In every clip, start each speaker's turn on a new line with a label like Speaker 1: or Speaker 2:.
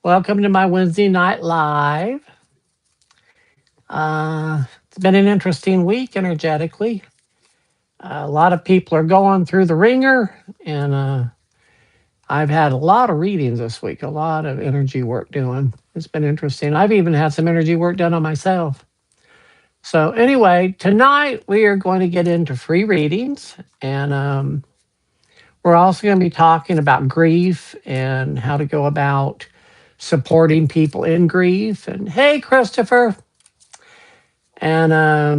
Speaker 1: Welcome to my Wednesday night live. It's been an interesting week energetically. A lot of people are going through the ringer, and I've had a lot of readings this week, a lot of energy work doing. It's been interesting. I've even had some energy work done on myself. So, anyway, tonight we are going to get into free readings, and we're also going to be talking about grief and how to go about supporting people in grief. And hey, Christopher. And I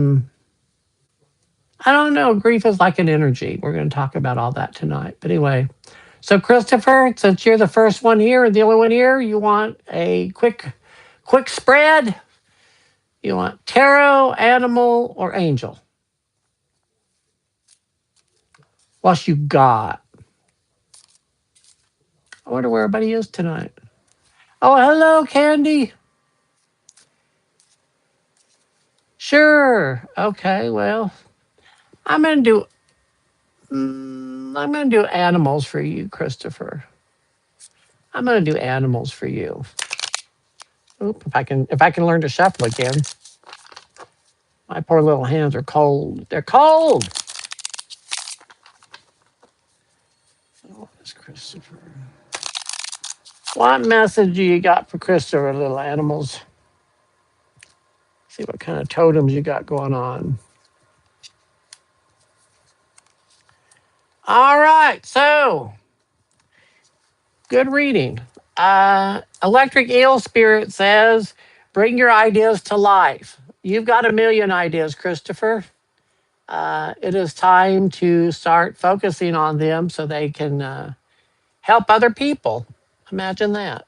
Speaker 1: don't know, grief is like an energy. We're going to talk about all that tonight. But anyway, so Christopher, since you're the first one here and the only one here, you want a quick spread? You want tarot, animal, or angel? What you got? I wonder where everybody is tonight. Oh, hello, Candy. Sure. Okay. Well, I'm gonna do. I'm gonna do animals for you, Christopher. I'm gonna do animals for you. Oop, if I can learn to shuffle again. My poor little hands are cold. They're cold. Oh, it's Christopher. What message do you got for Christopher, little animals? See what kind of totems you got going on. All right, so good reading. Electric Eel Spirit says, bring your ideas to life. You've got a million ideas, Christopher. It is time to start focusing on them so they can help other people. Imagine that.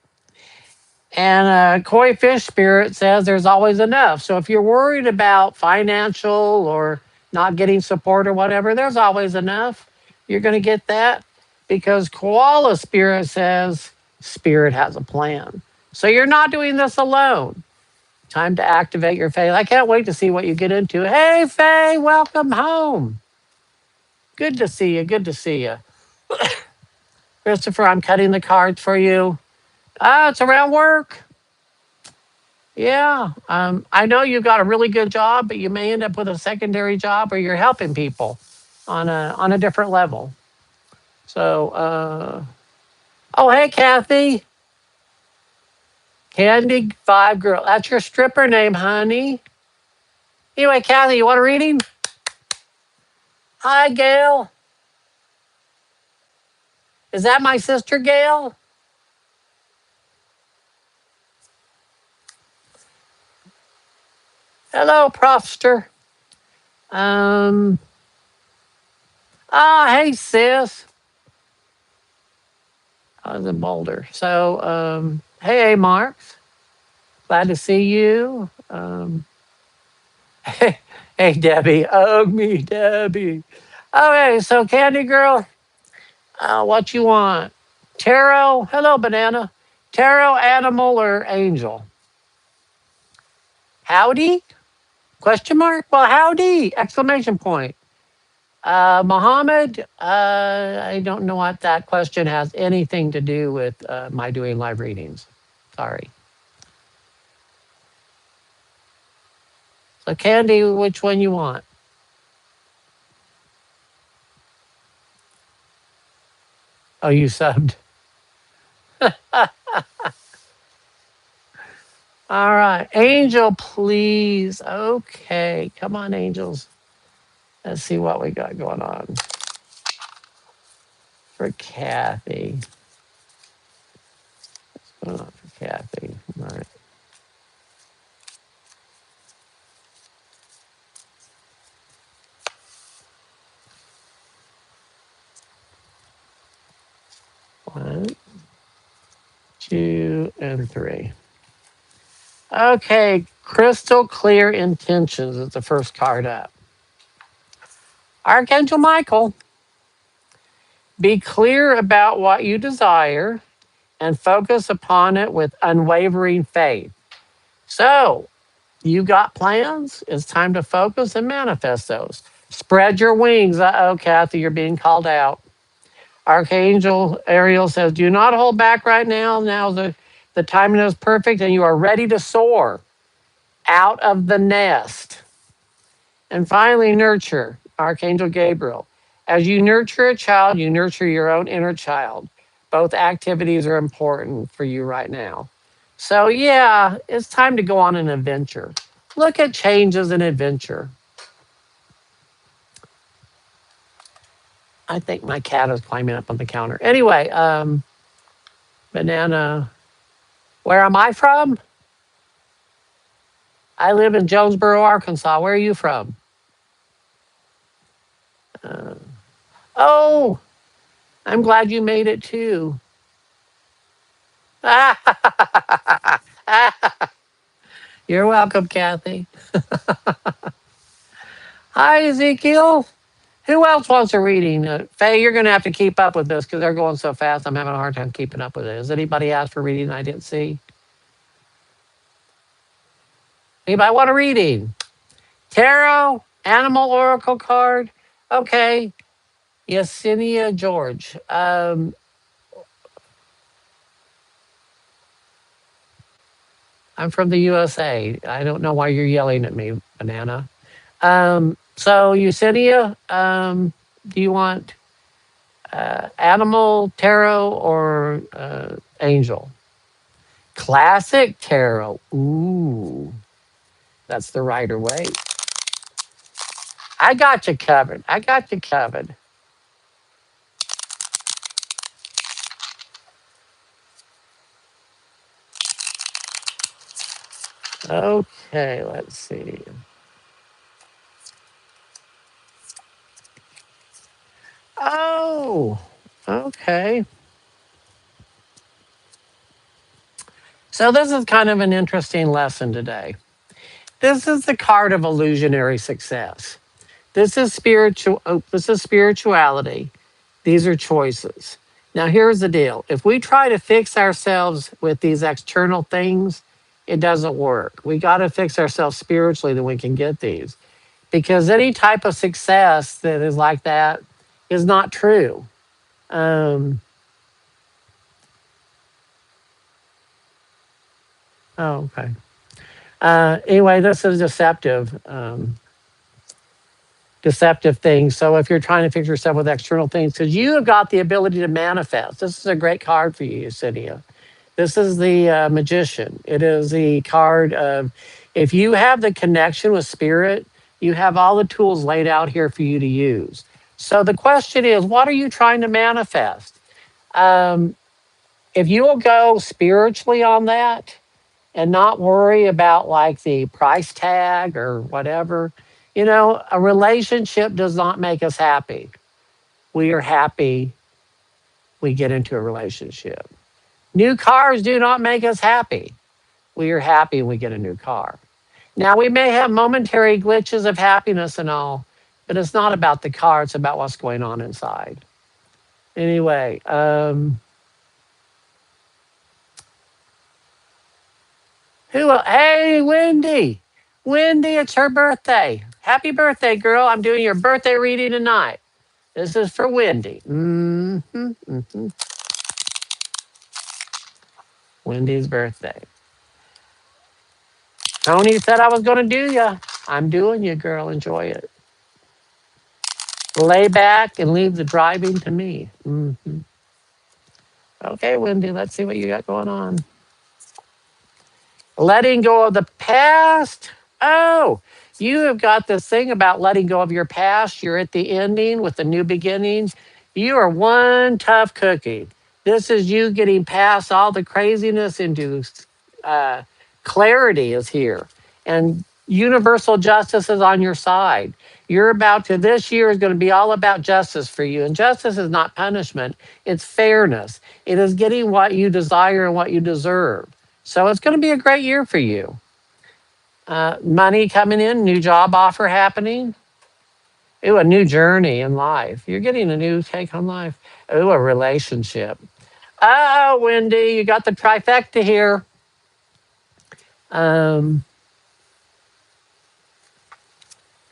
Speaker 1: And Koi Fish Spirit says there's always enough. So if you're worried about financial or not getting support or whatever, there's always enough. You're going to get that because Koala Spirit says Spirit has a plan. So you're not doing this alone. Time to activate your faith. I can't wait to see what you get into. Hey, Faye, welcome home. Good to see you. Good to see you. Christopher, I'm cutting the cards for you. It's around work. Yeah. I know you've got a really good job, but you may end up with a secondary job or you're helping people on a different level. So oh hey Kathy. Candy Five Girl. That's your stripper name, honey. Anyway, Kathy, you want a reading? Hi, Gail. Is that my sister Gail? Hello, Profster. Um hey sis. I was in Boulder. So hey Marks. Glad to see you. Hey, Debbie. Hug me, Debbie. Okay, so Candy Girl, what you want? Tarot? Hello, Banana. Tarot, animal, or angel? Howdy? Question mark? Well, howdy! Exclamation point. Mohammed, I don't know what that question has anything to do with my doing live readings. Sorry. So, Candy, which one you want? Oh, you subbed. All right. Angel, please. Okay. Come on, angels. Let's see what we got going on for Kathy. What's going on for Kathy? All right. One, two, and three. Okay. Crystal Clear Intentions is the first card up. Archangel Michael, be clear about what you desire and focus upon it with unwavering faith. So, you got plans? It's time to focus and manifest those. Spread your wings. Uh-oh, Kathy, you're being called out. Archangel Ariel says, do not hold back right now. Now's the The timing is perfect, and you are ready to soar out of the nest. And finally, nurture, Archangel Gabriel. As you nurture a child, you nurture your own inner child. Both activities are important for you right now. So, yeah, it's time to go on an adventure. Look at change as an adventure. I think my cat is climbing up on the counter. Anyway, Banana, where am I from? I live in Jonesboro, Arkansas. Where are you from? Uh, oh, I'm glad you made it too. You're welcome, Kathy. Hi, Ezekiel. Who else wants a reading? Faye, you're going to have to keep up with this because they're going so fast. I'm having a hard time keeping up with it. Has anybody asked for a reading I didn't see? Anybody want a reading? Tarot, animal oracle card. Okay. Yesenia George. I'm from the USA. I don't know why you're yelling at me, Banana. So Yesenia, do you want animal tarot or angel? Classic tarot. Ooh, that's the Rider Waite. I got you covered. I got you covered. Okay, let's see. Oh, okay. So this is kind of an interesting lesson today. This is the card of illusionary success. This is spiritual. Oh, this is spirituality. These are choices. Now, here's the deal. If we try to fix ourselves with these external things, it doesn't work. We got to fix ourselves spiritually, then we can get these. Because any type of success that is like that is not true. Um, oh, okay. Anyway, this is deceptive. Deceptive things. So if you're trying to fix yourself with external things, because you have got the ability to manifest, this is a great card for you, Yesenia. This is the magician. It is the card of if you have the connection with spirit, you have all the tools laid out here for you to use. So the question is, what are you trying to manifest? Um, if you will go spiritually on that and not worry about like the price tag or whatever, a relationship does not make us happy. We are happy we get into a relationship. New cars do not make us happy. We are happy when we get a new car. Now, we may have momentary glitches of happiness and all, but it's not about the car, it's about what's going on inside. Anyway, hey, Wendy. Wendy, it's her birthday. Happy birthday, girl. I'm doing your birthday reading tonight. This is for Wendy. Wendy's birthday. Tony said I was going to do you. I'm doing you, girl. Enjoy it. Lay back and leave the driving to me. Okay, Wendy, let's see what you got going on. Letting go of the past. Oh, you have got this thing about letting go of your past. You're at the ending with the new beginnings. You are one tough cookie. This is you getting past all the craziness into uh, clarity is here. And universal justice is on your side. You're about to, this year is going to be all about justice for you. And justice is not punishment, it's fairness. It is getting what you desire and what you deserve. So it's going to be a great year for you. Money coming in, new job offer happening. Ooh, a new journey in life. You're getting a new take on life. Ooh, a relationship. Oh, Wendy, you got the trifecta here.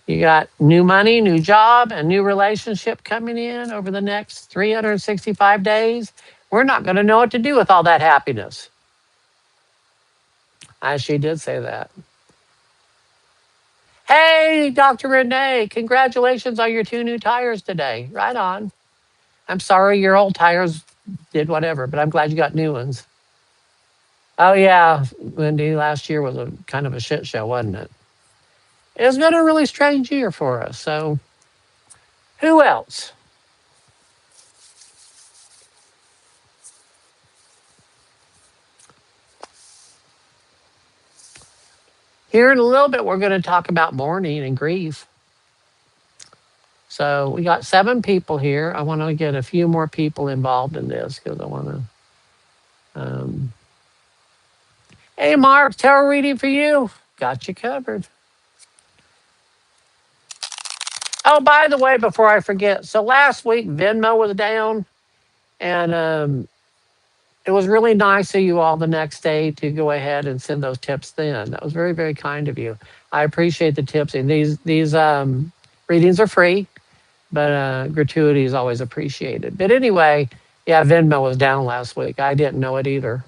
Speaker 1: You got new money, new job, and new relationship coming in over the next 365 days. We're not going to know what to do with all that happiness. She did say that. Hey, Dr. Renee, congratulations on your two new tires today. Right on. I'm sorry your old tires did whatever, but I'm glad you got new ones. Oh, yeah, Wendy, last year was a kind of a shit show, wasn't it? It's been a really strange year for us. So, who else? Here in a little bit, we're going to talk about mourning and grief. So, we got 7 people here. I want to get a few more people involved in this because I want to. Um, hey, Mark, tarot reading for you. Got you covered. Oh, by the way, before I forget, so last week Venmo was down, and it was really nice of you all the next day to go ahead and send those tips then. That was very, very kind of you. I appreciate the tips. And these readings are free, but gratuity is always appreciated. But anyway, yeah, Venmo was down last week. I didn't know it either,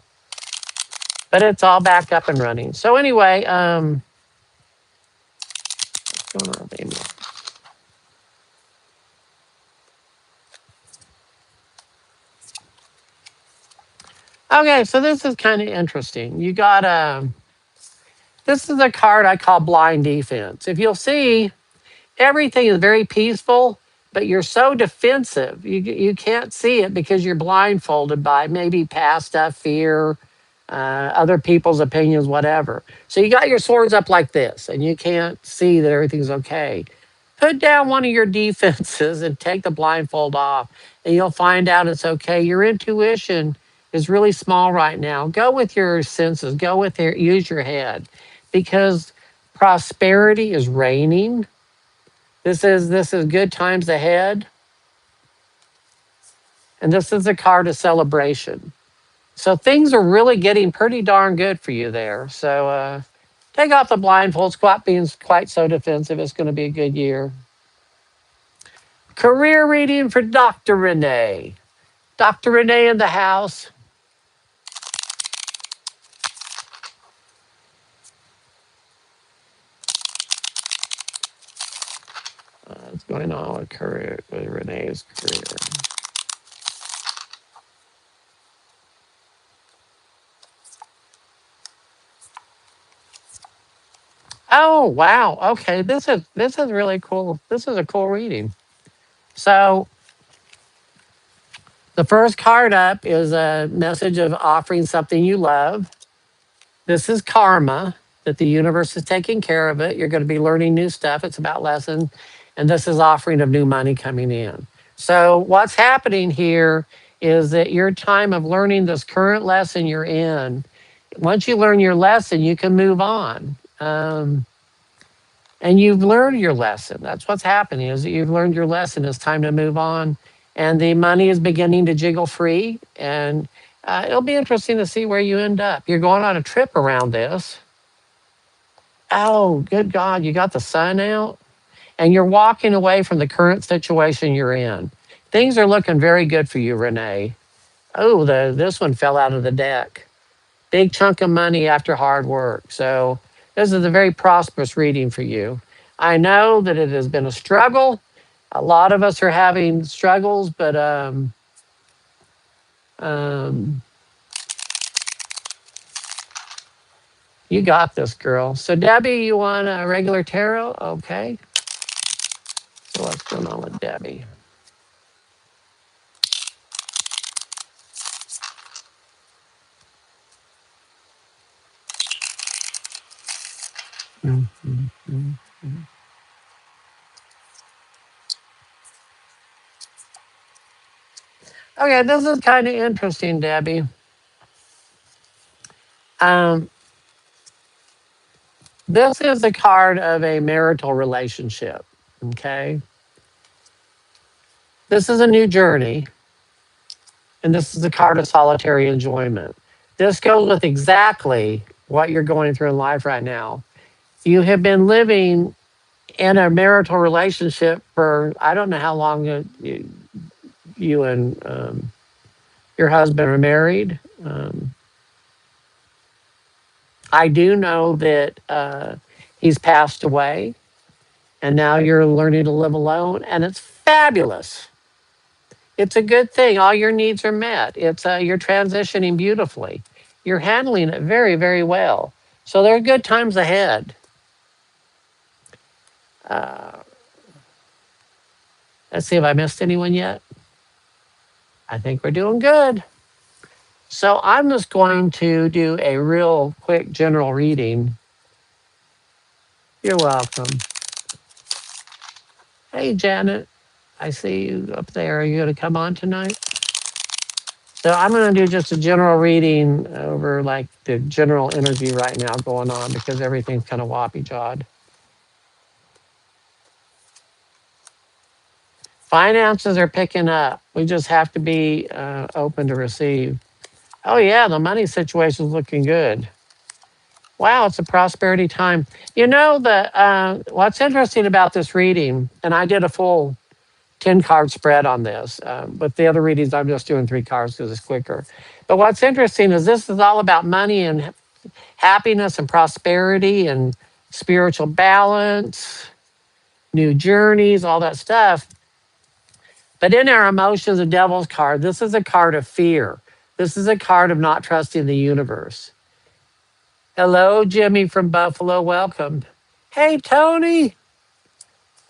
Speaker 1: but it's all back up and running. So anyway, what's going on, baby? Okay, so this is kind of interesting. You got this is a card I call blind defense. If you'll see, everything is very peaceful, but you're so defensive. You can't see it because you're blindfolded by maybe past stuff, fear, other people's opinions, whatever. So you got your swords up like this, and you can't see that everything's okay. Put down one of your defenses and take the blindfold off, and you'll find out it's okay. Your intuition is really small right now. Go with your senses. Go with your use your head, because prosperity is reigning. This is good times ahead, and this is a card of celebration. So things are really getting pretty darn good for you there. So take off the blindfold. Squat being quite so defensive. It's going to be a good year. Career reading for Dr. Renee. Dr. Renee in the house. What's going on with career with Renee's career? Oh wow. Okay. This is really cool. This is a cool reading. So the first card up is a message of offering something you love. This is karma, that the universe is taking care of it. You're going to be learning new stuff. It's about lessons. And this is offering of new money coming in. So, what's happening here is that your time of learning this current lesson you're in, once you learn your lesson, you can move on. And you've learned your lesson. That's what's happening is that you've learned your lesson. It's time to move on. And the money is beginning to jiggle free. And it'll be interesting to see where you end up. You're going on a trip around this. Oh, good God, you got the sun out and you're walking away from the current situation you're in. Things are looking very good for you, Renee. Oh, this one fell out of the deck. Big chunk of money after hard work. So, this is a very prosperous reading for you. I know that it has been a struggle. A lot of us are having struggles, but um, you got this, girl. So, Debbie, you want a regular tarot? Okay. So, what's going on with Debbie? Mm, mm, mm, mm. Okay, this is kind of interesting, Debbie. Um, this is a card of a marital relationship. Okay, this is a new journey, and this is a card of solitary enjoyment. This goes with exactly what you're going through in life right now. You have been living in a marital relationship for I don't know how long you and your husband are married. I do know that he's passed away, and now you're learning to live alone, and it's fabulous. It's a good thing. All your needs are met. It's you're transitioning beautifully. You're handling it very, very well. So there are good times ahead. Uh, let's see if I missed anyone yet. I think we're doing good. So I'm just going to do a real quick general reading. You're welcome. Hey, Janet, I see you up there. Are you going to come on tonight? So I'm going to do just a general reading over like the general energy right now going on because everything's kind of woppy jawed. Finances are picking up. We just have to be open to receive. Oh, yeah, the money situation's looking good. Wow, it's a prosperity time. You know, what's interesting about this reading, and I did a full 10 card spread on this, but the other readings, I'm just doing 3 cards because it's quicker. But what's interesting is this is all about money and happiness and prosperity and spiritual balance, new journeys, all that stuff. But in our emotions, the devil's card, this is a card of fear. This is a card of not trusting the universe. Hello, Jimmy from Buffalo. Welcome. Hey, Tony.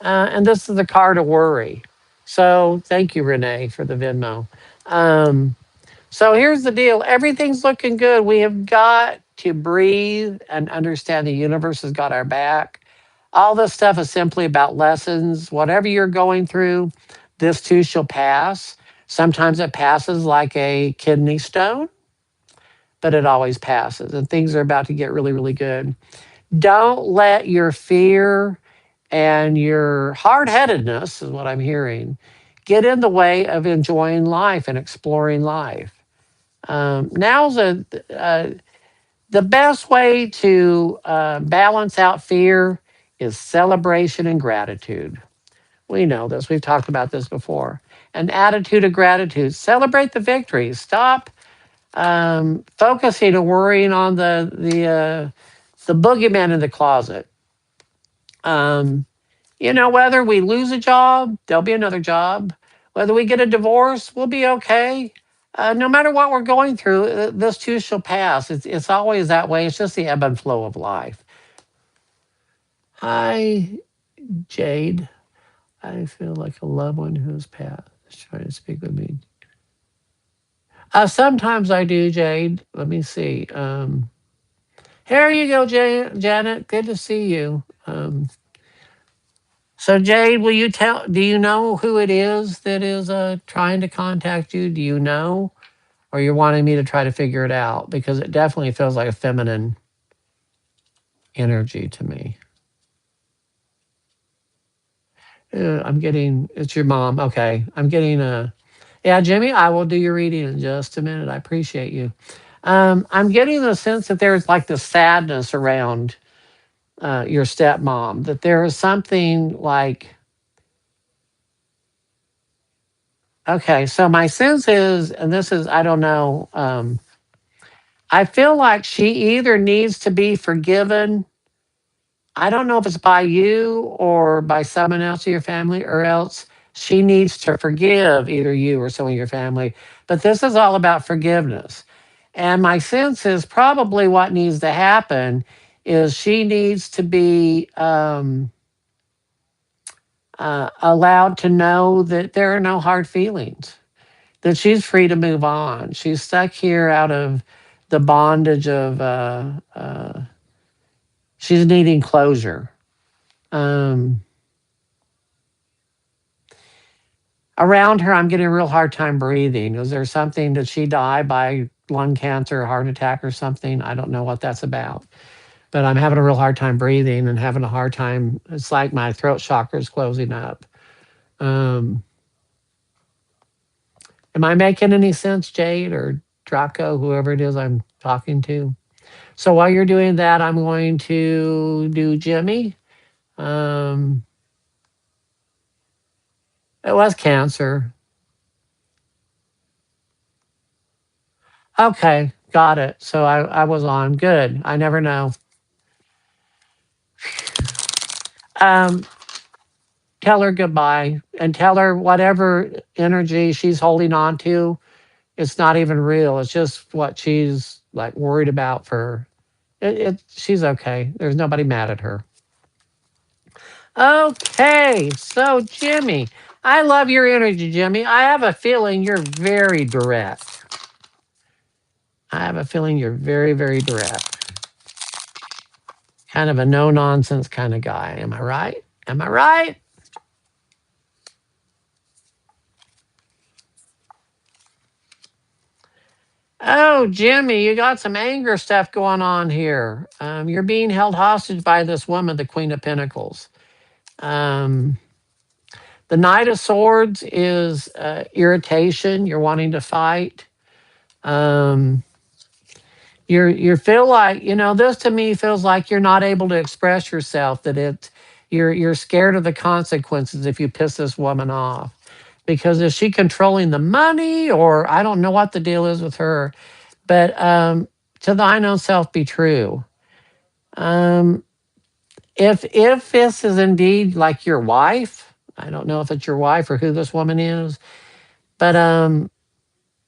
Speaker 1: And this is a card of worry. So thank you, Renee, for the Venmo. Um, so here's the deal everything's looking good. We have got to breathe and understand the universe has got our back. All this stuff is simply about lessons. Whatever you're going through, this too shall pass. Sometimes it passes like a kidney stone, but it always passes. And things are about to get really, really good. Don't let your fear and your hard headedness, is what I'm hearing, get in the way of enjoying life and exploring life. Now's the best way to balance out fear is celebration and gratitude. We know this. We've talked about this before. An attitude of gratitude. Celebrate the victories. Stop focusing and worrying on the boogeyman in the closet. Um, you know, whether we lose a job, there'll be another job. Whether we get a divorce, we'll be okay. No matter what we're going through, this too shall pass. It's always that way. It's just the ebb and flow of life. Hi, Jade. I feel like a loved one who's passed is trying to speak with me. Sometimes I do, Jade. Let me see. Here you go, Janet. Good to see you. So, Jade, will you tell? Do you know who it is that is trying to contact you? Do you know, or you're wanting me to try to figure it out? Because it definitely feels like a feminine energy to me. I'm getting it's your mom. Okay, I'm getting a. Yeah, Jimmy, I will do your reading in just a minute. I appreciate you. I'm getting the sense that there's like the sadness around your stepmom. That there is something like. Okay, so my sense is, and this is I don't know. I feel like she either needs to be forgiven. I don't know if it's by you or by someone else in your family, or else she needs to forgive either you or someone in your family. But this is all about forgiveness. And my sense is probably what needs to happen is she needs to be allowed to know that there are no hard feelings, that she's free to move on. She's stuck here out of the bondage of she's needing closure. Um, Around her, I'm getting a real hard time breathing. Is there something? Did she die by lung cancer, or heart attack, or something? I don't know what that's about, but I'm having a real hard time breathing and having a hard time. It's like my throat chakra is closing up. Um, am I making any sense, Jade or Draco, whoever it is I'm talking to? So while you're doing that, I'm going to do Jimmy. Um, it was cancer. Okay, Got it. So I was on. Good. I never know. Um, Tell her goodbye and tell her whatever energy she's holding on to, it's not even real. It's just what she's like worried about for she's okay. There's nobody mad at her. Okay, so Jimmy, I love your energy, Jimmy. I have a feeling you're very direct. I have a feeling you're very, very direct. Kind of a no nonsense kind of guy. Am I right? Am I right? Oh, Jimmy, you got some anger stuff going on here. You're being held hostage by this woman, the Queen of Pentacles. Um, the Knight of Swords is irritation. You're wanting to fight. Um, you feel like this to me feels like you're not able to express yourself. That you're scared of the consequences if you piss this woman off. Because is she controlling the money, or I don't know what the deal is with her. But to thine own self be true. Um, if this is indeed like your wife, I don't know if it's your wife or who this woman is, but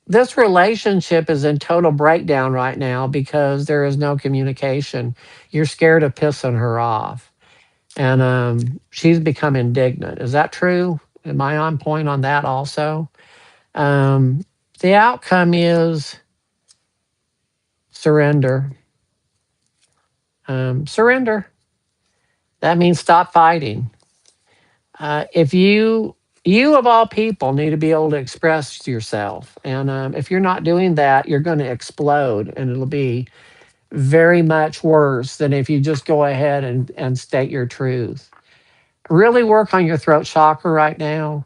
Speaker 1: this relationship is in total breakdown right now because there is no communication. You're scared of pissing her off, and she's become indignant. Is that true? Am I on point on that also? Um, the outcome is surrender. Surrender. That means stop fighting. If you of all people need to be able to express yourself, and if you're not doing that, you're going to explode, and it'll be very much worse than if you just go ahead and state your truth. Really work on your throat chakra right now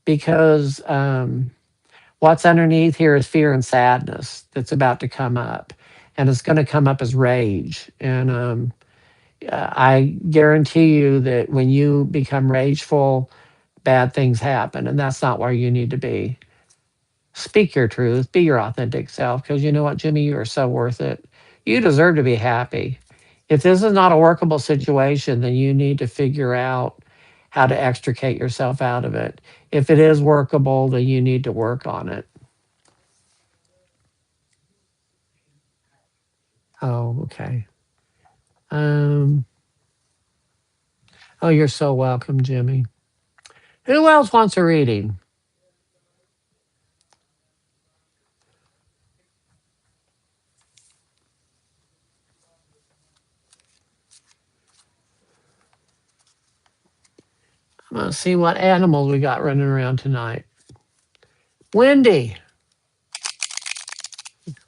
Speaker 1: because what's underneath here is fear and sadness that's about to come up, and it's going to come up as rage. And I guarantee you that when you become rageful, bad things happen, and that's not where you need to be. Speak your truth, be your authentic self, because you know what, Jimmy, you are so worth it. You deserve to be happy. If this is not a workable situation, then you need to figure out how to extricate yourself out of it. If it is workable, then you need to work on it. Oh, okay. Um, oh, you're so welcome, Jimmy. Who else wants a reading? I'm gonna see what animals we got running around tonight. Wendy,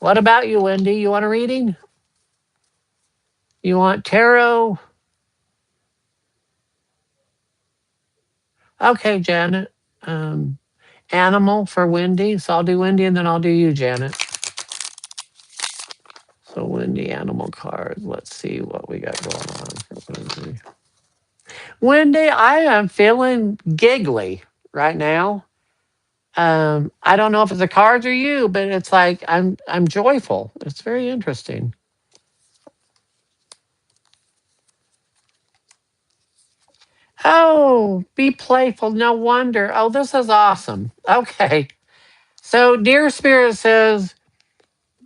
Speaker 1: what about you, Wendy? You want a reading? You want tarot? Okay, Janet. Um, Animal for Wendy. So I'll do Wendy and then I'll do you, Janet. So Wendy, animal cards. Let's see what we got going on for Wendy. Wendy, I am feeling giggly right now. I don't know if it's the cards or you, but it's like I'm joyful. It's very interesting. Oh, be playful. No wonder. Oh, this is awesome. Okay. So, Dear Spirit says,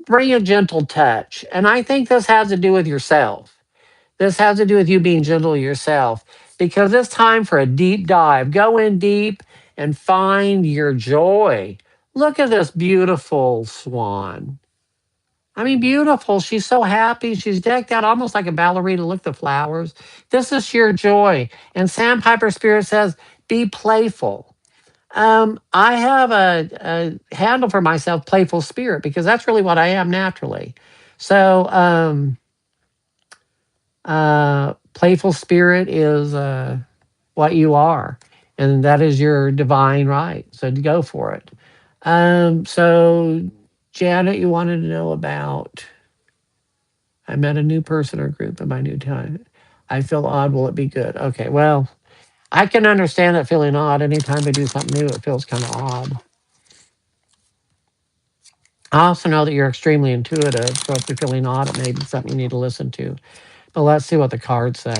Speaker 1: bring a gentle touch. And I think this has to do with yourself. This has to do with you being gentle to yourself because it's time for a deep dive. Go in deep and find your joy. Look at this beautiful swan. I mean, beautiful. She's so happy. She's decked out almost like a ballerina. Look at the flowers. This is sheer joy. And Sandpiper Spirit says, be playful. I have a handle for myself, playful spirit, because that's really what I am naturally. So, playful spirit is what you are, and that is your divine right. So to go for it. So, Janet, you wanted to know about. I met a new person or group in my new time. I feel odd. Will it be good? Okay. Well, I can understand that feeling odd. Anytime I do something new, it feels kind of odd. I also know that you're extremely intuitive, so if you're feeling odd, it may be something you need to listen to. But let's see what the cards say.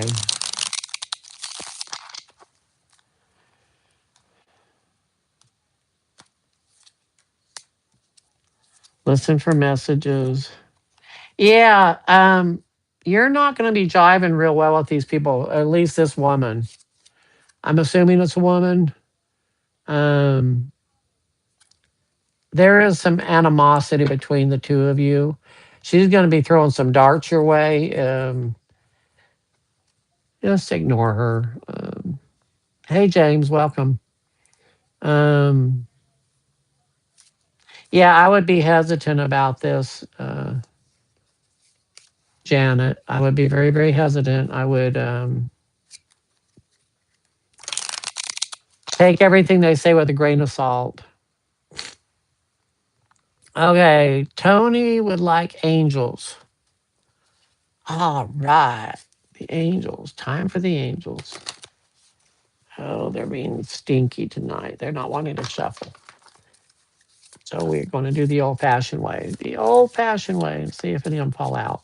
Speaker 1: Listen for messages. Yeah, you're not going to be jiving real well with these people. At least this woman. I'm assuming it's a woman. Um, there is some animosity between the two of you. She's going to be throwing some darts your way. Just ignore her. Hey, James, welcome. Um, yeah, I would be hesitant about this, Janet. I would be very, very hesitant. I would take everything they say with a grain of salt. Okay, Tony would like angels. All right, the angels. Time for the angels. Oh, they're being stinky tonight. They're not wanting to shuffle. So we're going to do the old fashioned way. The old fashioned way and see if any of them fall out.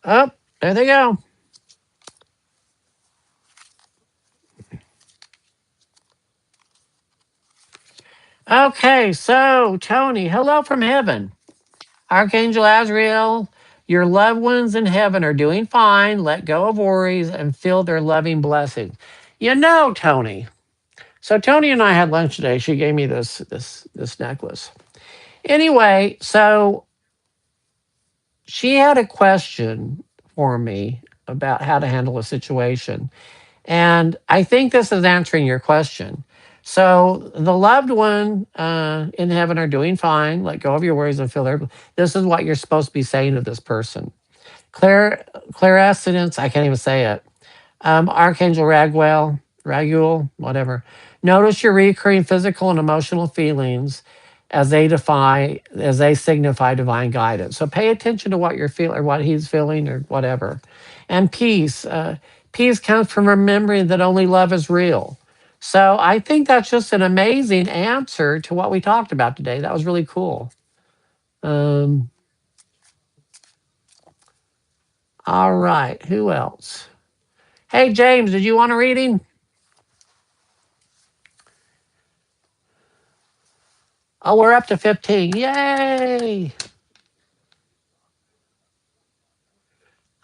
Speaker 1: Oh, there they go. Okay, so Tony, hello from heaven. Archangel Azrael, your loved ones in heaven are doing fine. Let go of worries and feel their loving blessings. You know, Tony. So Tony and I had lunch today. She gave me this necklace. Anyway, so she had a question for me about how to handle a situation. And I think this is answering your question. So the loved one in heaven are doing fine. Let go of your worries and feel their. This is what you're supposed to be saying to this person. Clairaccidence, I can't even say it. Archangel Raguel, whatever. Notice your recurring physical and emotional feelings as they signify divine guidance. So pay attention to what you're feeling or what he's feeling or whatever. And peace. Peace comes from remembering that only love is real. So I think that's just an amazing answer to what we talked about today. That was really cool. Um, all right. Who else? Hey, James, did you want a reading? Oh, we're up to 15. Yay.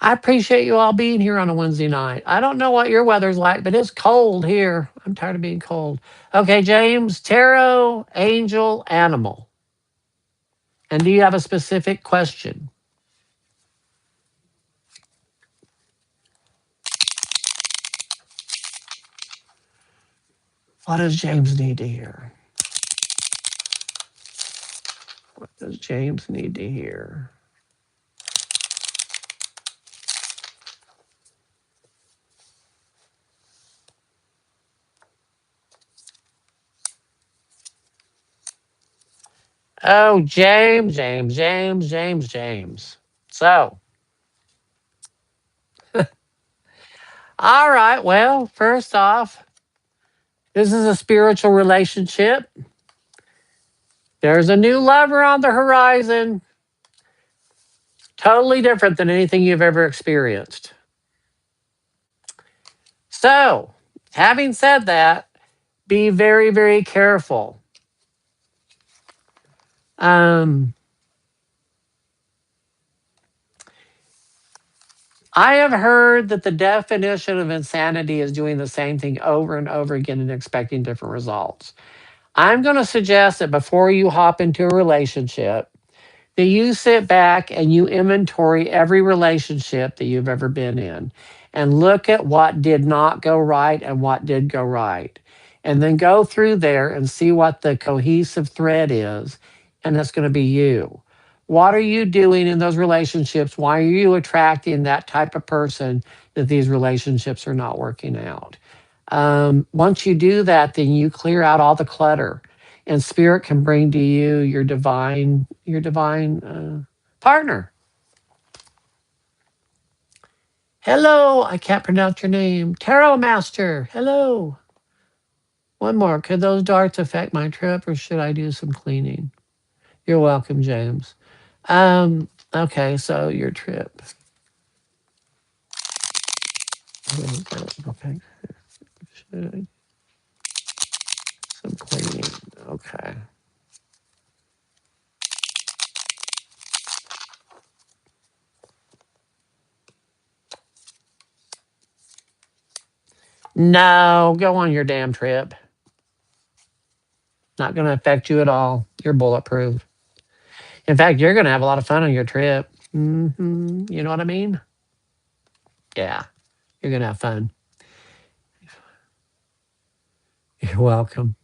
Speaker 1: I appreciate you all being here on a Wednesday night. I don't know what your weather's like, but it's cold here. I'm tired of being cold. Okay, James, tarot, angel, animal. And do you have a specific question? What does James need to hear? What does James need to hear? Oh, James. So, all right. Well, first off, this is a spiritual relationship. There's a new lover on the horizon, totally different than anything you've ever experienced. So, having said that, be very, very careful. Um, I have heard that the definition of insanity is doing the same thing over and over again and expecting different results. I'm going to suggest that before you hop into a relationship, that you sit back and you inventory every relationship that you've ever been in and look at what did not go right and what did go right. And then go through there and see what the cohesive thread is. And that's going to be you. What are you doing in those relationships? Why are you attracting that type of person that these relationships are not working out? Once you do that, then you clear out all the clutter and spirit can bring to you your divine partner. Hello, I can't pronounce your name. Tarot Master. Hello. One more. Could those darts affect my trip or should I do some cleaning? You're welcome, James. Okay, so your trip. Okay. Should I some cleaning? Okay. No, go on your damn trip. Not going to affect you at all. You're bulletproof. In fact, you're going to have a lot of fun on your trip. You know what I mean? Yeah, you're going to have fun. You're welcome.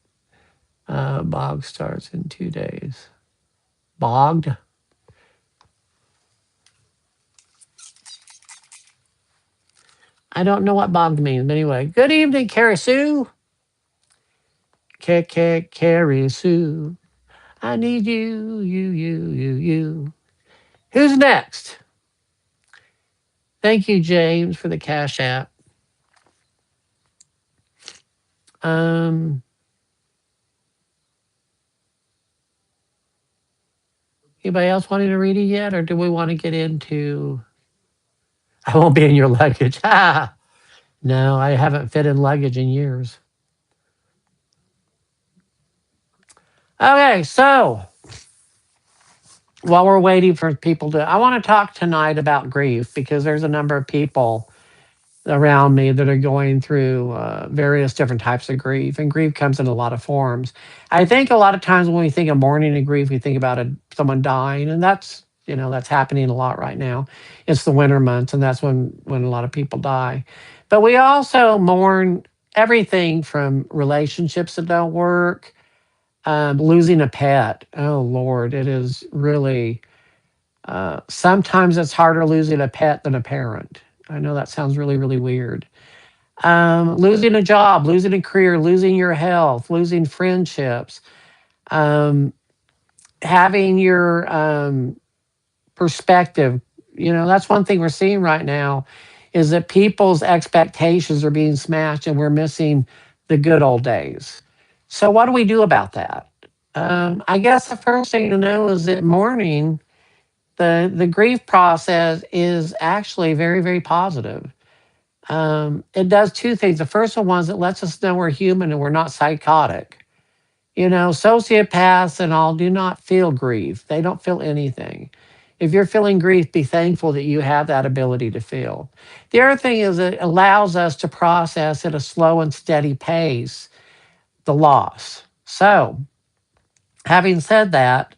Speaker 1: Bog starts in 2 days. Bogged? I don't know what bogged means, but anyway. Good evening, Carrie Sue. Carrie Sue. I need you. Who's next? Thank you, James, for the Cash App. Um, Anybody else wanting to read it yet, or do we want to get into? I won't be in your luggage. Ah, no, I haven't fit in luggage in years. Okay, so while we're waiting for people to, I want to talk tonight about grief because there's a number of people around me that are going through various different types of grief, and grief comes in a lot of forms. I think a lot of times when we think of mourning and grief, we think about someone dying, and that's happening a lot right now. It's the winter months, and that's when a lot of people die. But we also mourn everything from relationships that don't work, losing a pet. Oh Lord, it is really. Sometimes it's harder losing a pet than a parent. I know that sounds really, really weird. Losing a job, losing a career, losing your health, losing friendships, um, having your perspective. That's one thing we're seeing right now is that people's expectations are being smashed and we're missing the good old days. So, what do we do about that? I guess the first thing to know is that mourning, the grief process is actually very, very positive. It does two things. The first one is it lets us know we're human and we're not psychotic. Sociopaths and all do not feel grief. They don't feel anything. If you're feeling grief, be thankful that you have that ability to feel. The other thing is it allows us to process at a slow and steady pace the loss. So, having said that,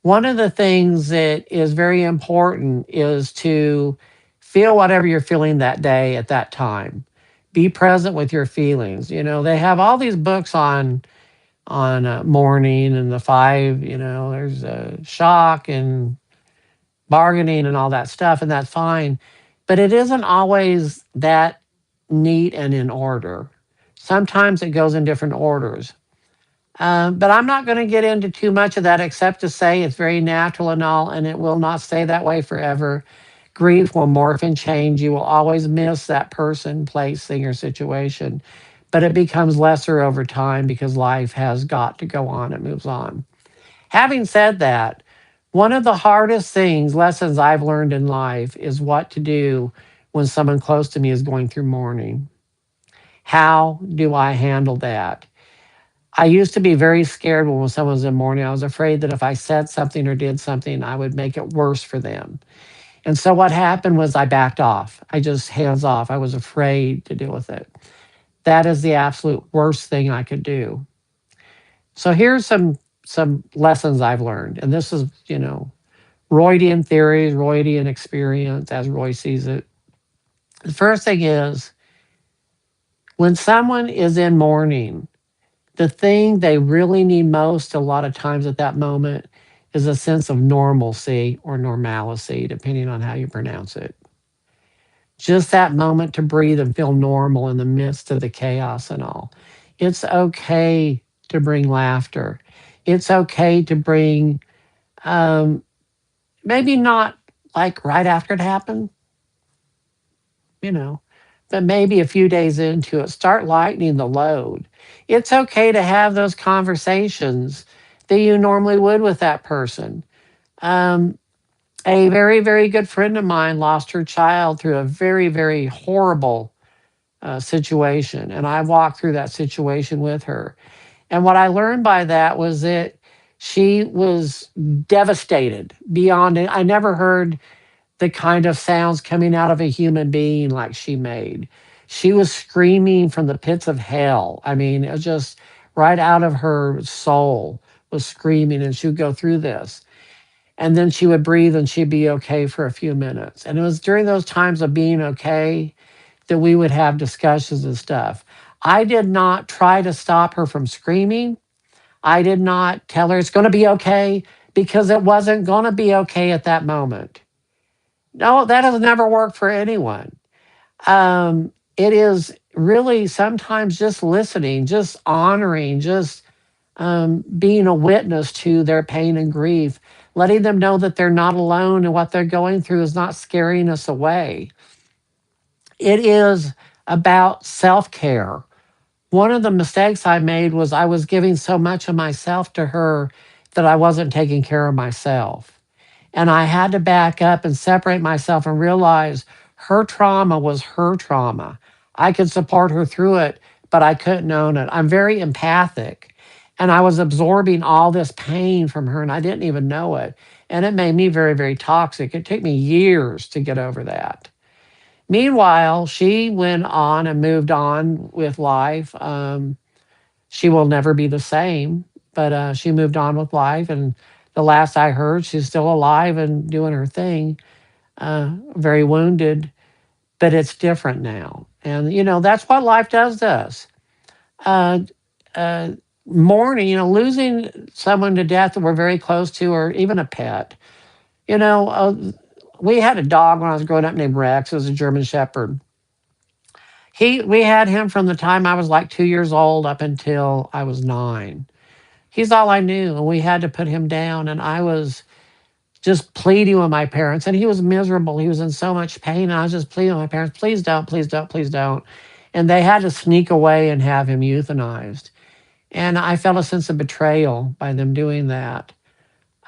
Speaker 1: one of the things that is very important is to feel whatever you're feeling that day at that time. Be present with your feelings. They have all these books on mourning and the five. There's shock and bargaining and all that stuff, and that's fine. But it isn't always that neat and in order. Sometimes it goes in different orders. But I'm not going to get into too much of that except to say it's very natural and all, and it will not stay that way forever. Grief will morph and change. You will always miss that person, place, thing, or situation, but it becomes lesser over time because life has got to go on. It moves on. Having said that, one of the hardest lessons I've learned in life is what to do when someone close to me is going through mourning. How do I handle that? I used to be very scared when someone was in mourning. I was afraid that if I said something or did something, I would make it worse for them. And so what happened was I backed off. I just hands off. I was afraid to deal with it. That is the absolute worst thing I could do. So here's some lessons I've learned. And this is, Roydian theories, Roydian experience as Roy sees it. The first thing is when someone is in mourning, the thing they really need most a lot of times at that moment is a sense of normalcy or normalcy, depending on how you pronounce it. Just that moment to breathe and feel normal in the midst of the chaos and all. It's okay to bring laughter. It's okay to bring, um, maybe not like right after it happened, you know, but maybe a few days into it, start lightening the load. It's okay to have those conversations that you normally would with that person. Um, a very, very good friend of mine lost her child through a very, very horrible situation. And I walked through that situation with her. And what I learned by that was that she was devastated beyond it. I never heard the kind of sounds coming out of a human being like she made. She was screaming from the pits of hell. I mean, it was just right out of her soul was screaming, and she would go through this. And then she would breathe and she'd be okay for a few minutes. And it was during those times of being okay that we would have discussions and stuff. I did not try to stop her from screaming. I did not tell her it's going to be okay because it wasn't going to be okay at that moment. No, that has never worked for anyone. It is really sometimes just listening, just honoring, just being a witness to their pain and grief, letting them know that they're not alone and what they're going through is not scaring us away. It is about self care. One of the mistakes I made was I was giving so much of myself to her that I wasn't taking care of myself. And I had to back up and separate myself and realize her trauma was her trauma. I could support her through it, but I couldn't own it. I'm very empathic. And I was absorbing all this pain from her and I didn't even know it. And it made me very, very toxic. It took me years to get over that. Meanwhile, she went on and moved on with life. She will never be the same, but she moved on with life. And the last I heard, she's still alive and doing her thing, very wounded, but it's different now. And, that's what life does to us. Uh, uh, Mourning, losing someone to death that we're very close to, or even a pet. You know, uh, we had a dog when I was growing up named Rex. It was a German Shepherd. We had him from the time I was like 2 years old up until I was 9. He's all I knew, and we had to put him down. And I was just pleading with my parents, and he was miserable. He was in so much pain. And I was just pleading with my parents, please don't, please don't, please don't. And they had to sneak away and have him euthanized. And I felt a sense of betrayal by them doing that.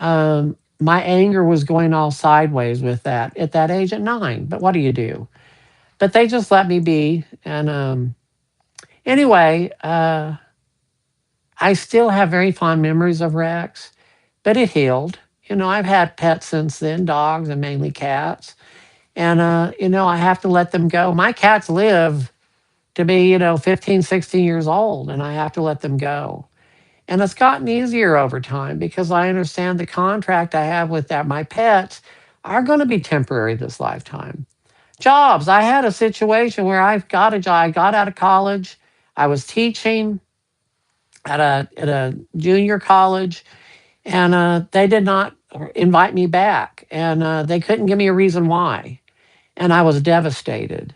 Speaker 1: My anger was going all sideways with that at that age at 9. But what do you do? But they just let me be. And anyway, I still have very fond memories of Rex, but it healed. I've had pets since then, dogs and mainly cats. And, I have to let them go. My cats live to be, 15, 16 years old, and I have to let them go. And it's gotten easier over time because I understand the contract I have with that. My pets are going to be temporary this lifetime. Jobs. I had a situation where I've got a job. I got out of college. I was teaching at a junior college, and they did not invite me back, and they couldn't give me a reason why, and I was devastated.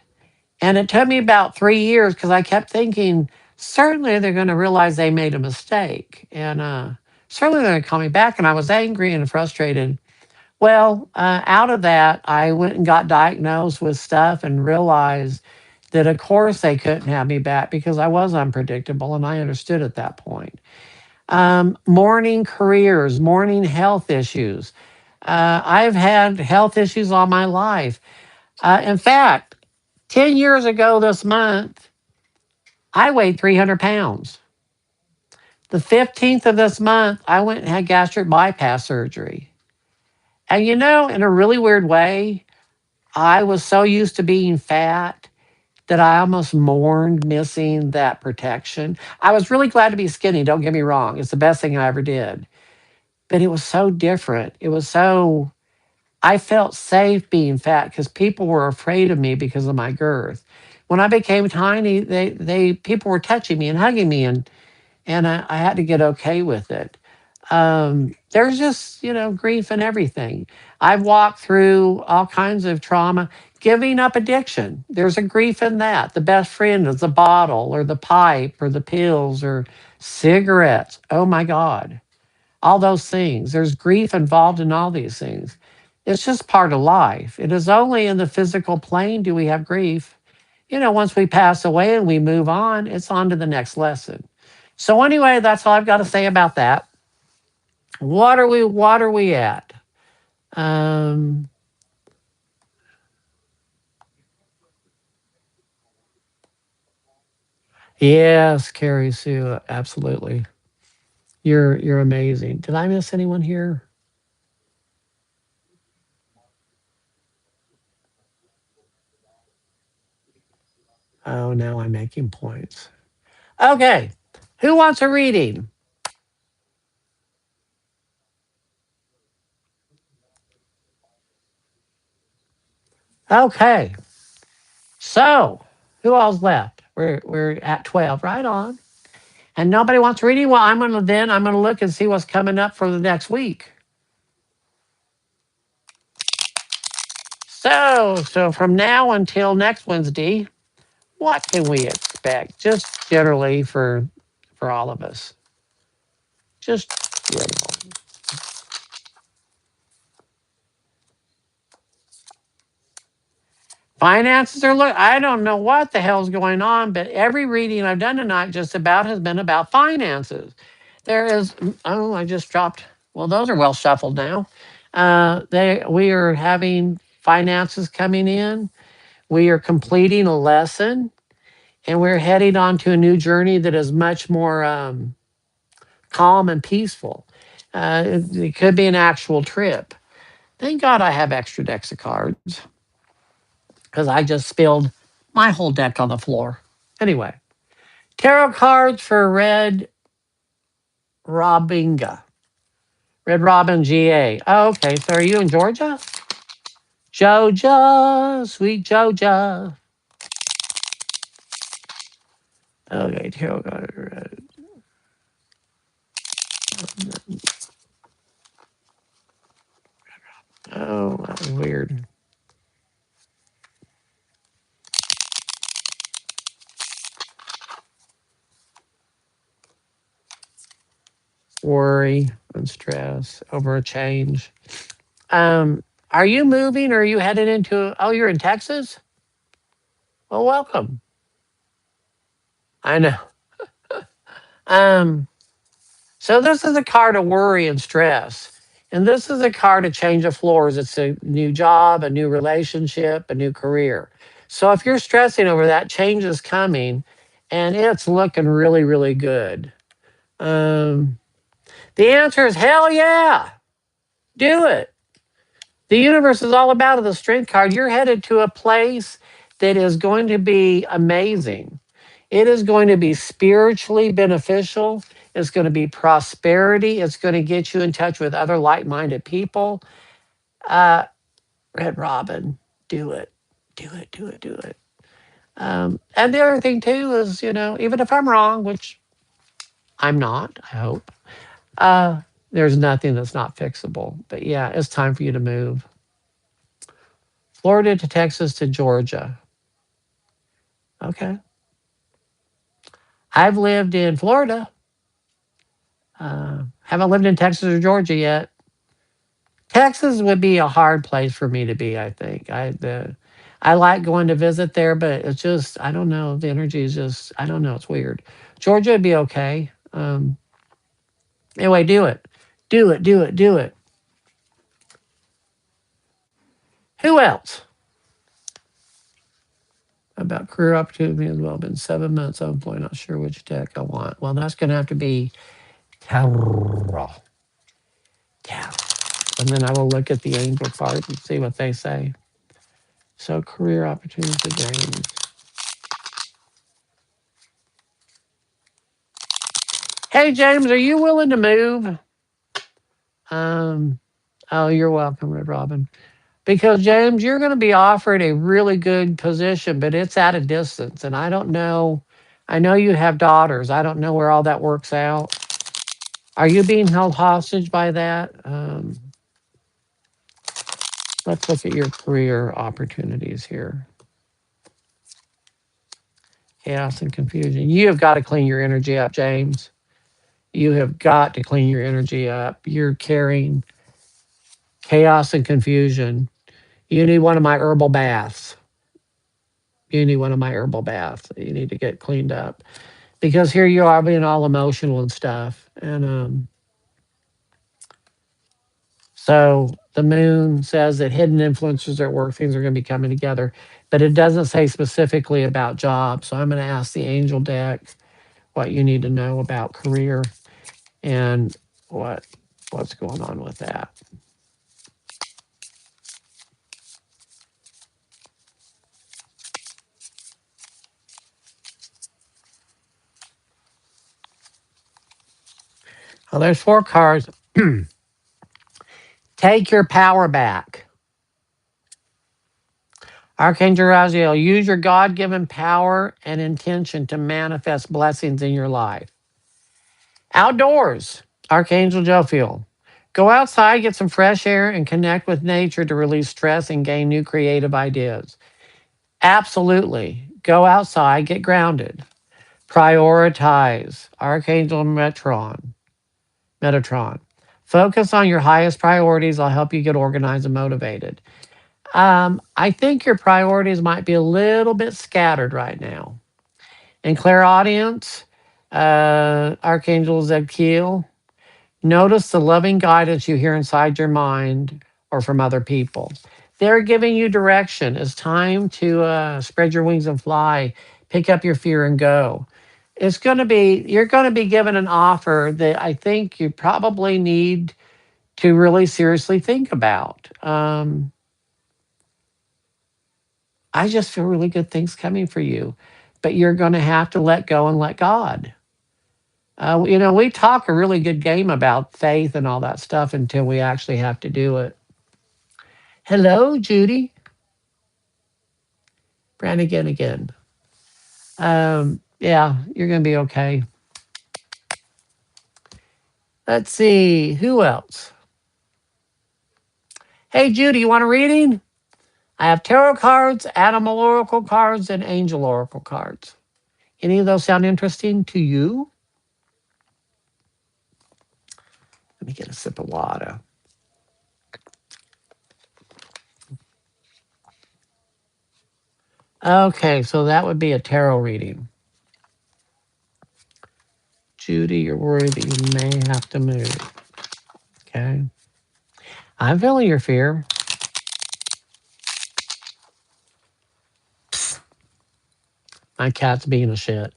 Speaker 1: And it took me about 3 years because I kept thinking, certainly they're going to realize they made a mistake, and certainly they're going to call me back. And I was angry and frustrated. Well, out of that, I went and got diagnosed with stuff and realized that, of course, they couldn't have me back because I was unpredictable, and I understood at that point. Mourning careers, mourning health issues. I've had health issues all my life. In fact, 10 years ago this month, I weighed 300 pounds. The 15th of this month, I went and had gastric bypass surgery. And in a really weird way, I was so used to being fat that I almost mourned missing that protection. I was really glad to be skinny, don't get me wrong. It's the best thing I ever did. But it was so different. I felt safe being fat because people were afraid of me because of my girth. When I became tiny, people were touching me and hugging me, and I had to get okay with it. There's just grief and everything. I've walked through all kinds of trauma. Giving up addiction, there's a grief in that. The best friend is the bottle or the pipe or the pills or cigarettes. Oh my God, all those things. There's grief involved in all these things. It's just part of life. It is only in the physical plane do we have grief. once we pass away and we move on, it's on to the next lesson. So anyway, that's all I've got to say about that. What are we at? Um, yes, Carrie Sue, absolutely. You're amazing. Did I miss anyone here? Oh, now I'm making points. Okay. Who wants a reading? Okay. So, who all's left? We're at 12, right on. And nobody wants reading? Well, I'm gonna look and see what's coming up for the next week. So from now until next Wednesday, what can we expect? Just generally for all of us. Just general. Finances are look. I don't know what the hell's going on, but every reading I've done tonight just about has been about finances. There is. Oh, I just dropped. Well, those are well shuffled now. We are having finances coming in. We are completing a lesson, and we're heading on to a new journey that is much more calm and peaceful. It could be an actual trip. Thank God I have extra decks of cards because I just spilled my whole deck on the floor. Anyway, tarot cards for Red Robinga. Red Robin GA. Oh, okay, so are you in Georgia? Georgia, sweet Georgia. Okay, tarot card. Oh, that was weird. Worry and stress over a change. Are you moving or are you headed into, oh, you're in Texas? Well, welcome. I know. Um, so this is a card of worry and stress. And this is a card of change of floors. It's a new job, a new relationship, a new career. So if you're stressing over that, change is coming and it's looking really, really good. Um, the answer is hell yeah. Do it. The universe is all about it. The strength card. You're headed to a place that is going to be amazing. It is going to be spiritually beneficial. It's going to be prosperity. It's going to get you in touch with other like minded people. Uh, Red Robin, do it. Do it, do it, do it. And the other thing, too, is, even if I'm wrong, which I'm not, I hope, uh, there's nothing that's not fixable. But yeah, it's time for you to move. Florida to Texas to Georgia. Okay. I've lived in Florida. Haven't lived in Texas or Georgia yet. Texas would be a hard place for me to be. I think I like going to visit there, but it's just I don't know. The energy is just I don't know. It's weird. Georgia would be okay. Anyway, do it, do it, do it, do it. Who else? About career opportunity as well. Been 7 months unemployed. Not sure which deck I want. Well, that's going to have to be tarot. Tarot. And then I will look at the angel cards and see what they say. So career opportunities for James. Hey James, are you willing to move? Um, oh, you're welcome, Red Robin. Because James, you're going to be offered a really good position, but it's at a distance, and I don't know. I know you have daughters. I don't know where all that works out. Are you being held hostage by that? Let's look at your career opportunities here. Chaos and confusion. You have got to clean your energy up, James. You have got to clean your energy up. You're carrying chaos and confusion. You need one of my herbal baths. You need one of my herbal baths. You need to get cleaned up because here you are being all emotional and stuff. And so the moon says that hidden influences at work, things are going to be coming together, but it doesn't say specifically about jobs. So I'm going to ask the angel deck what you need to know about career and what what's going on with that. Well, there's four cards. Take your power back. Archangel Raziel, use your God given power and intention to manifest blessings in your life. Outdoors, Archangel Jophiel. Go outside, get some fresh air, and connect with nature to release stress and gain new creative ideas. Absolutely. Go outside, get grounded. Prioritize, Archangel Metatron. Focus on your highest priorities. I'll help you get organized and motivated. I think your priorities might be a little bit scattered right now. In clairaudience, Archangel Zedkiel, notice the loving guidance you hear inside your mind or from other people. They're giving you direction. It's time to spread your wings and fly, pick up your fear and go. You're going to be given an offer that I think you probably need to really seriously think about. I just feel really good things coming for you, but you're going to have to let go and let God. We talk a really good game about faith and all that stuff until we actually have to do it. Hello, Judy. Brannigan again. Yeah, you're going to be okay. Let's see. Who else? Hey, Judy, you want a reading? I have tarot cards, animal oracle cards, and angel oracle cards. Any of those sound interesting to you? Let me get a sip of water. Okay, so that would be a tarot reading. Judy, you're worried that you may have to move. Okay. I'm feeling your fear. My cat's being a shit.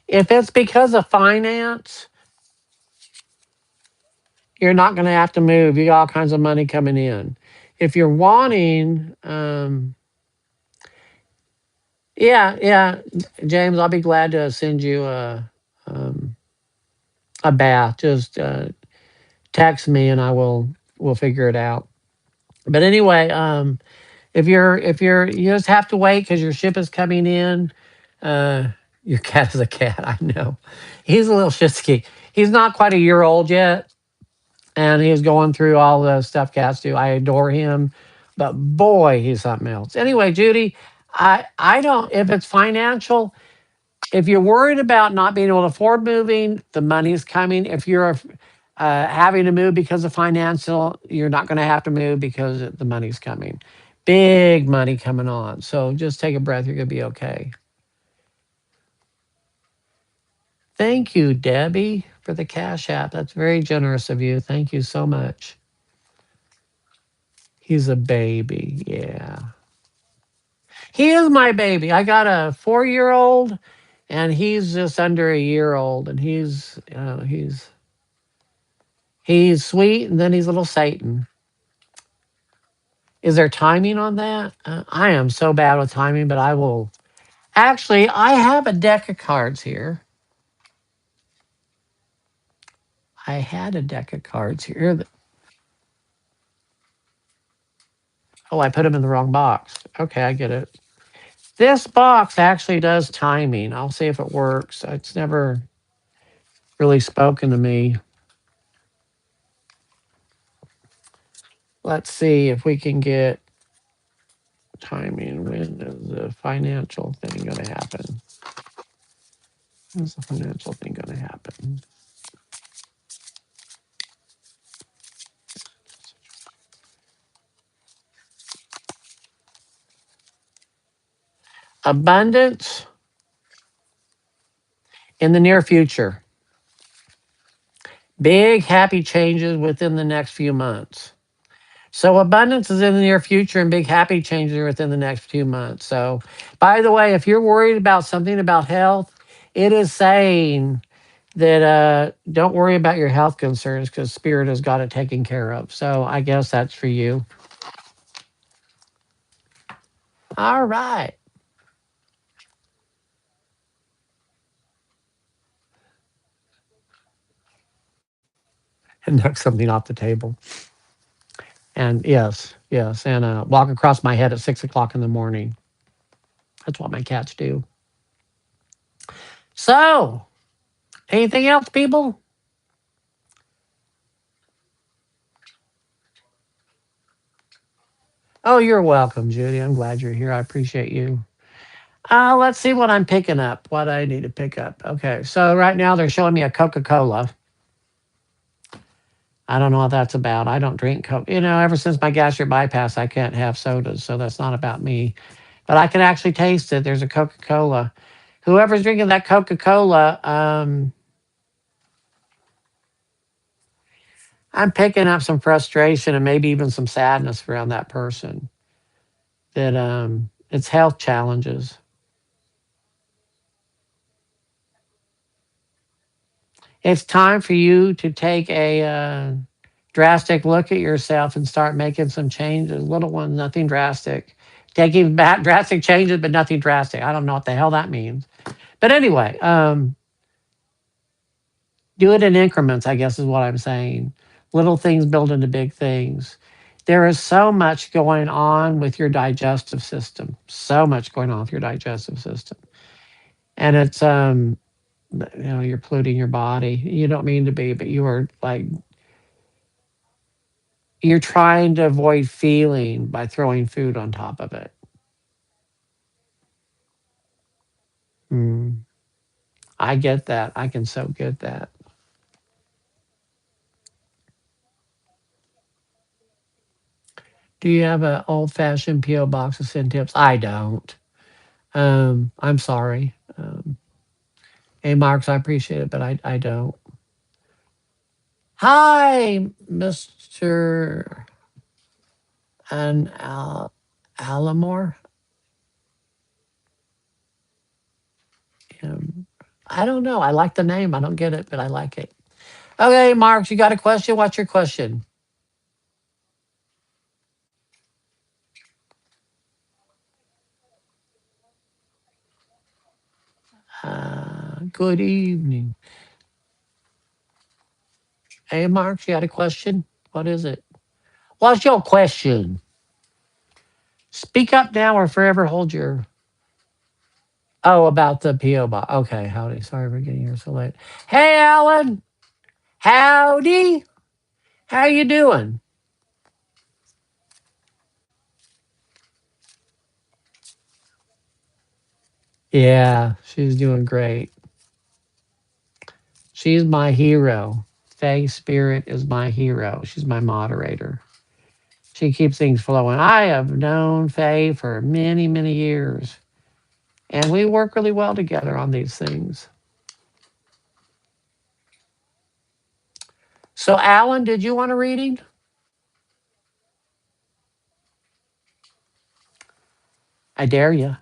Speaker 1: If it's because of finance, you're not going to have to move. You got all kinds of money coming in. If you're wanting, yeah, James, I'll be glad to send you a bath. Just text me and we'll figure it out. But anyway, if you're you just have to wait because your ship is coming in. Uh, your cat is a cat. I know. He's a little shitsky. He's not quite a year old yet, and he's going through all the stuff cats do. I adore him, but boy, he's something else. Anyway, Judy, I don't. If it's financial, if you're worried about not being able to afford moving, the money's coming. If you're having to move because of financial, you're not going to have to move because the money's coming. Big money coming on. So just take a breath. You're going to be okay. Thank you, Debbie, for the Cash App. That's very generous of you. Thank you so much. He's a baby. Yeah. He is my baby. I got a 4-year old and he's just under a year old and he's sweet and then he's little Satan. Is there timing on that? I am so bad with timing, but I will. Actually, I have a deck of cards here. I had a deck of cards here. Oh, I put them in the wrong box. Okay, I get it. This box actually does timing. I'll see if it works. It's never really spoken to me. Let's see if we can get timing. When is the financial thing going to happen? When's the financial thing going to happen? Abundance in the near future. Big happy changes within the next few months. So abundance is in the near future and big happy changes are within the next few months. So by the way, if you're worried about something about health, it is saying that don't worry about your health concerns because spirit has got it taken care of. So I guess that's for you. All right. And knock something off the table. And yes. And walk across my head at 6 o'clock in the morning. That's what my cats do. So, anything else, people? Oh, you're welcome, Judy. I'm glad you're here. I appreciate you. Let's see what I'm picking up. What I need to pick up. Okay, so right now they're showing me a Coca-Cola. I don't know what that's about. I don't drink Coke. Ever since my gastric bypass, I can't have sodas, so that's not about me. But I can actually taste it. There's a Coca-Cola. Whoever's drinking that Coca-Cola, I'm picking up some frustration and maybe even some sadness around that person. That it's health challenges. It's time for you to take a drastic look at yourself and start making some changes. Little ones, nothing drastic. Taking back drastic changes, but nothing drastic. I don't know what the hell that means. But anyway, do it in increments, I guess is what I'm saying. Little things build into big things. There is so much going on with your digestive system. So much going on with your digestive system. And it's you're polluting your body. You don't mean to be, but you are like you're trying to avoid feeling by throwing food on top of it. Mm, I get that. I can so get that. Do you have an old fashioned PO box to send tips? I don't. I'm sorry. Hey, Marks, I appreciate it, but I don't. Hi, Mister and Alamore. Um, I don't know. I like the name. I don't get it, but I like it. Okay, Marks, you got a question? What's your question? Good evening. Hey, Marks, you got a question? What is it? What's your question? Speak up now or forever hold your. Oh, about the PO box. Okay, howdy. Sorry for getting here so late. Hey, Alan. Howdy. How you doing? Yeah, she's doing great. She's my hero. Faye Spirit is my hero. She's my moderator. She keeps things flowing. I have known Faye for many, many years, and we work really well together on these things. So, Alan, did you want a reading? I dare you.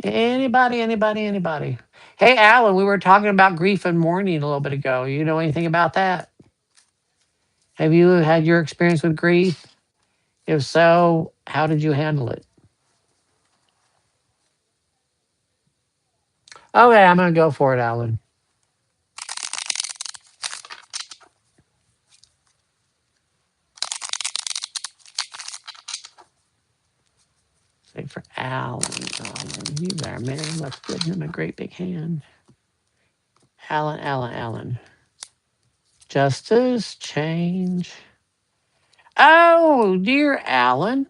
Speaker 1: Anybody. Hey, Alan, we were talking about grief and mourning a little bit ago. You know anything about that? Have you had your experience with grief? If so, how did you handle it? Okay, I'm going to go for it, Alan. Say for Alan. Alan, you there, man. Let's give him a great big hand. Alan. Justice, change. Oh, dear Alan,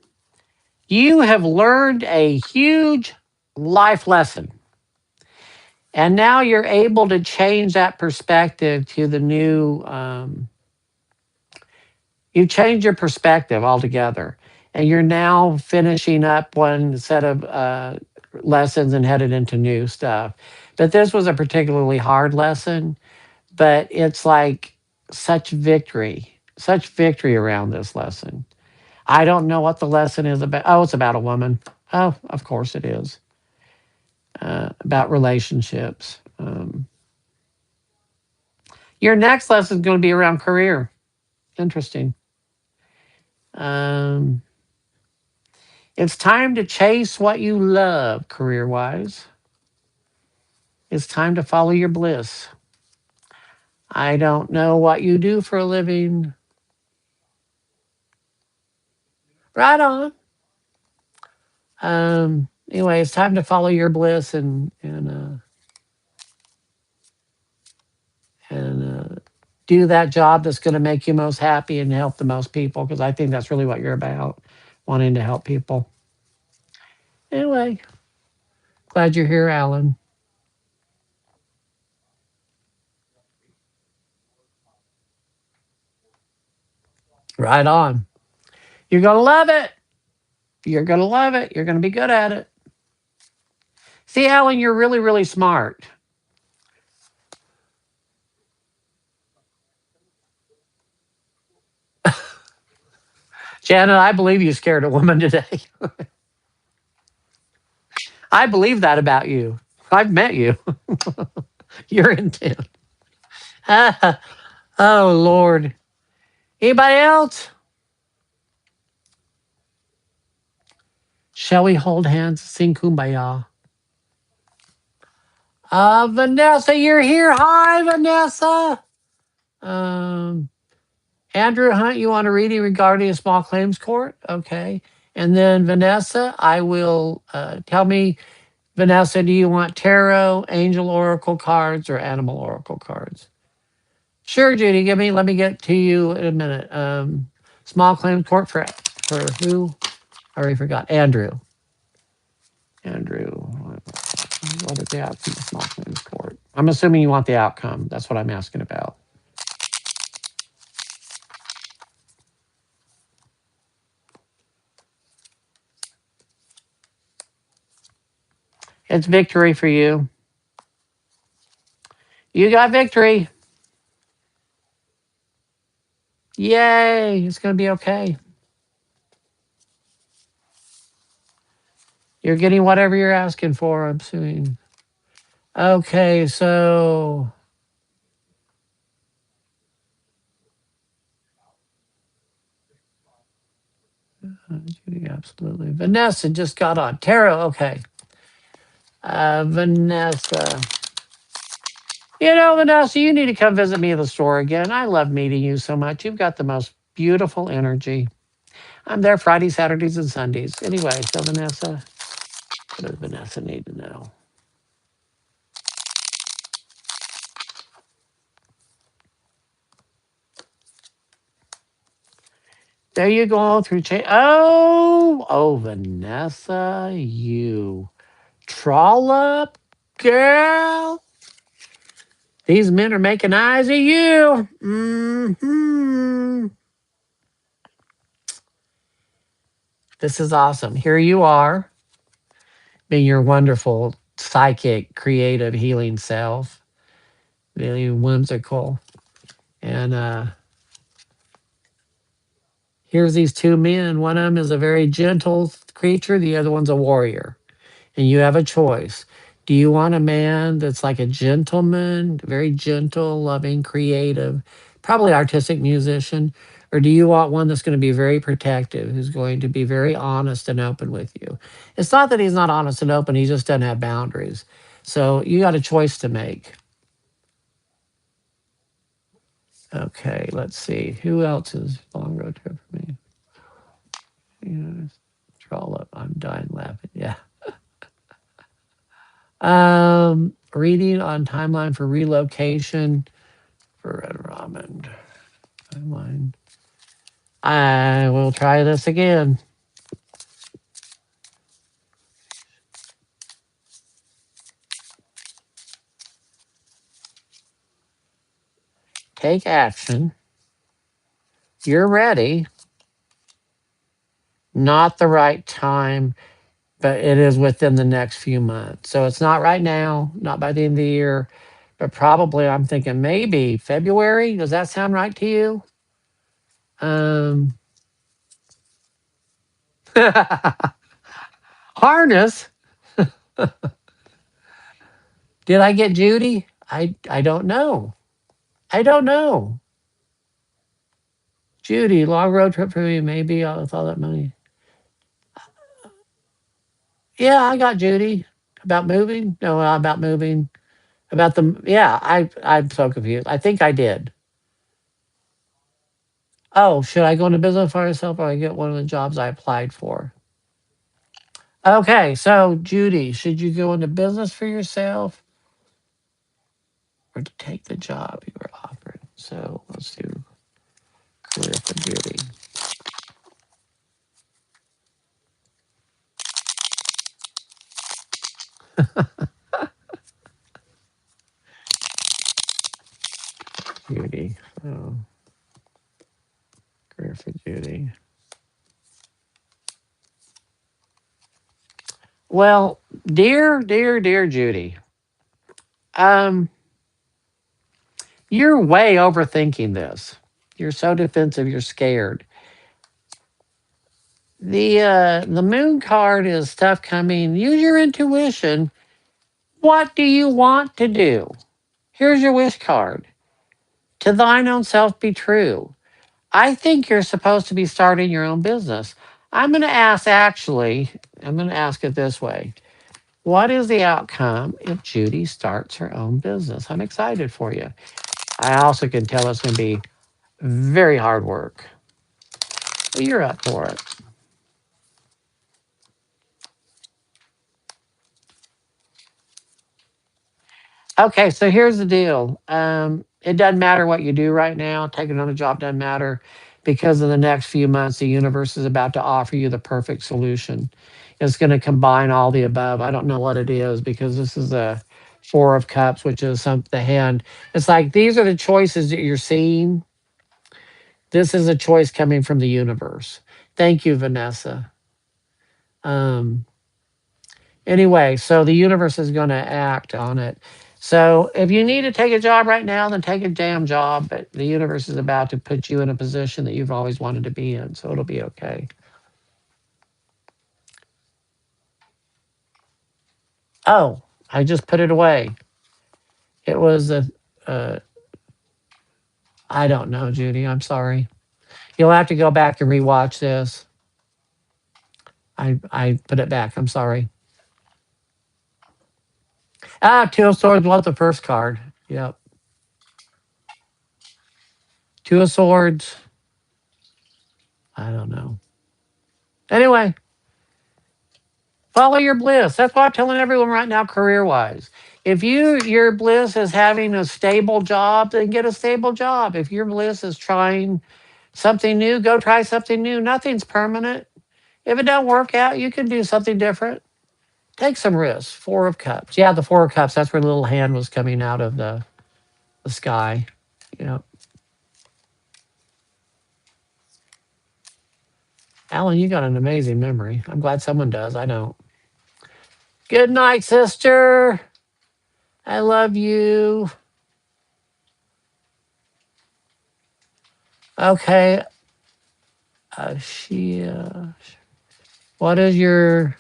Speaker 1: you have learned a huge life lesson. And now you're able to change that perspective to the new, you change your perspective altogether. And you're now finishing up one set of lessons and headed into new stuff. But this was a particularly hard lesson, but it's like such victory around this lesson. I don't know what the lesson is about. Oh, it's about a woman. Oh, of course it is. About relationships. Your next lesson is going to be around career. Interesting. Um, it's time to chase what you love career wise. It's time to follow your bliss. I don't know what you do for a living. Right on. Anyway, it's time to follow your bliss and do that job that's going to make you most happy and help the most people. Because I think that's really what you're about, wanting to help people. Anyway, glad you're here, Alan. Right on. You're going to love it. You're going to love it. You're going to be good at it. See, Alan, you're really, really smart. Janet, I believe you scared a woman today. I believe that about you. I've met you. You're intense. oh, Lord. Anybody else? Shall we hold hands, sing kumbaya? Vanessa, you're here. Hi, Vanessa. Um, Andrew Hunt, you want a reading regarding a small claims court? Okay. And then Vanessa, I will tell me, Vanessa, do you want tarot, angel oracle cards, or animal oracle cards? Sure, Judy. Let me get to you in a minute. Small claims court for who? I already forgot. Andrew. Andrew. What is the outcome of small claims court? I'm assuming you want the outcome. That's what I'm asking about. It's victory for you. You got victory. Yay. It's going to be okay. You're getting whatever you're asking for, I'm assuming. Okay, so Judy, absolutely. Vanessa just got on. Tarot, okay. Vanessa. You know, Vanessa, you need to come visit me at the store again. I love meeting you so much. You've got the most beautiful energy. I'm there Fridays, Saturdays, and Sundays. Anyway, so Vanessa, what does Vanessa need to know? There you go through change. Oh, Vanessa, you trollop girl. These men are making eyes at you. This is awesome. Here you are, being your wonderful, psychic, creative, healing self. Really whimsical. And here's these two men. One of them is a very gentle creature, the other one's a warrior. And you have a choice. Do you want a man that's like a gentleman, very gentle, loving, creative, probably artistic musician? Or do you want one that's going to be very protective, who's going to be very honest and open with you? It's not that he's not honest and open, he just doesn't have boundaries. So you got a choice to make. Okay, let's see. Who else is long road trip for me? Troll up. I'm dying laughing. Yeah. Reading on timeline for relocation for Red Robin. Timeline I will try this again. Take action. You're ready. Not the right time, but it is within the next few months. So it's not right now, not by the end of the year, but probably I'm thinking maybe February. Does that sound right to you? Um, harness. Did I get Judy? I don't know. I don't know. Judy, long road trip for me, maybe with all that money. Yeah, I got Judy. About moving? No, about moving. About the yeah, I'm so confused. I think I did. Oh, should I go into business for myself or I get one of the jobs I applied for? Okay, so Judy, should you go into business for yourself or to take the job you were offered? So let's do career for Judy. Judy. Oh, career for Judy. Well, dear Judy, um, you're way overthinking this. You're so defensive, you're scared. The moon card is stuff coming. Use your intuition. What do you want to do? Here's your wish card. To thine own self be true. I think you're supposed to be starting your own business. I'm going to ask, actually, I'm going to ask it this way. What is the outcome if Judy starts her own business? I'm excited for you. I also can tell it's going to be very hard work. But you're up for it. Okay, so here's the deal. It doesn't matter what you do right now. Taking on a job doesn't matter because in the next few months, the universe is about to offer you the perfect solution. It's going to combine all the above. I don't know what it is because this is a Four of Cups, which is the hand. It's like these are the choices that you're seeing. This is a choice coming from the universe. Thank you, Vanessa. Um, Anyway, so the universe is going to act on it. So if you need to take a job right now, then take a damn job. But the universe is about to put you in a position that you've always wanted to be in. So it'll be okay. Oh, I just put it away. It was uh, I don't know, Judy. I'm sorry. You'll have to go back and rewatch this. I put it back. I'm sorry. Two of Swords was the first card. Yep. Two of Swords. I don't know. Anyway, follow your bliss. That's what I'm telling everyone right now, career wise. If your bliss is having a stable job, then get a stable job. If your bliss is trying something new, go try something new. Nothing's permanent. If it don't work out, you can do something different. Take some risks. Four of Cups. Yeah, the Four of Cups. That's where the little hand was coming out of the sky. You know, Alan, you got an amazing memory. I'm glad someone does. I don't. Good night, sister. I love you. Okay, she. What is your?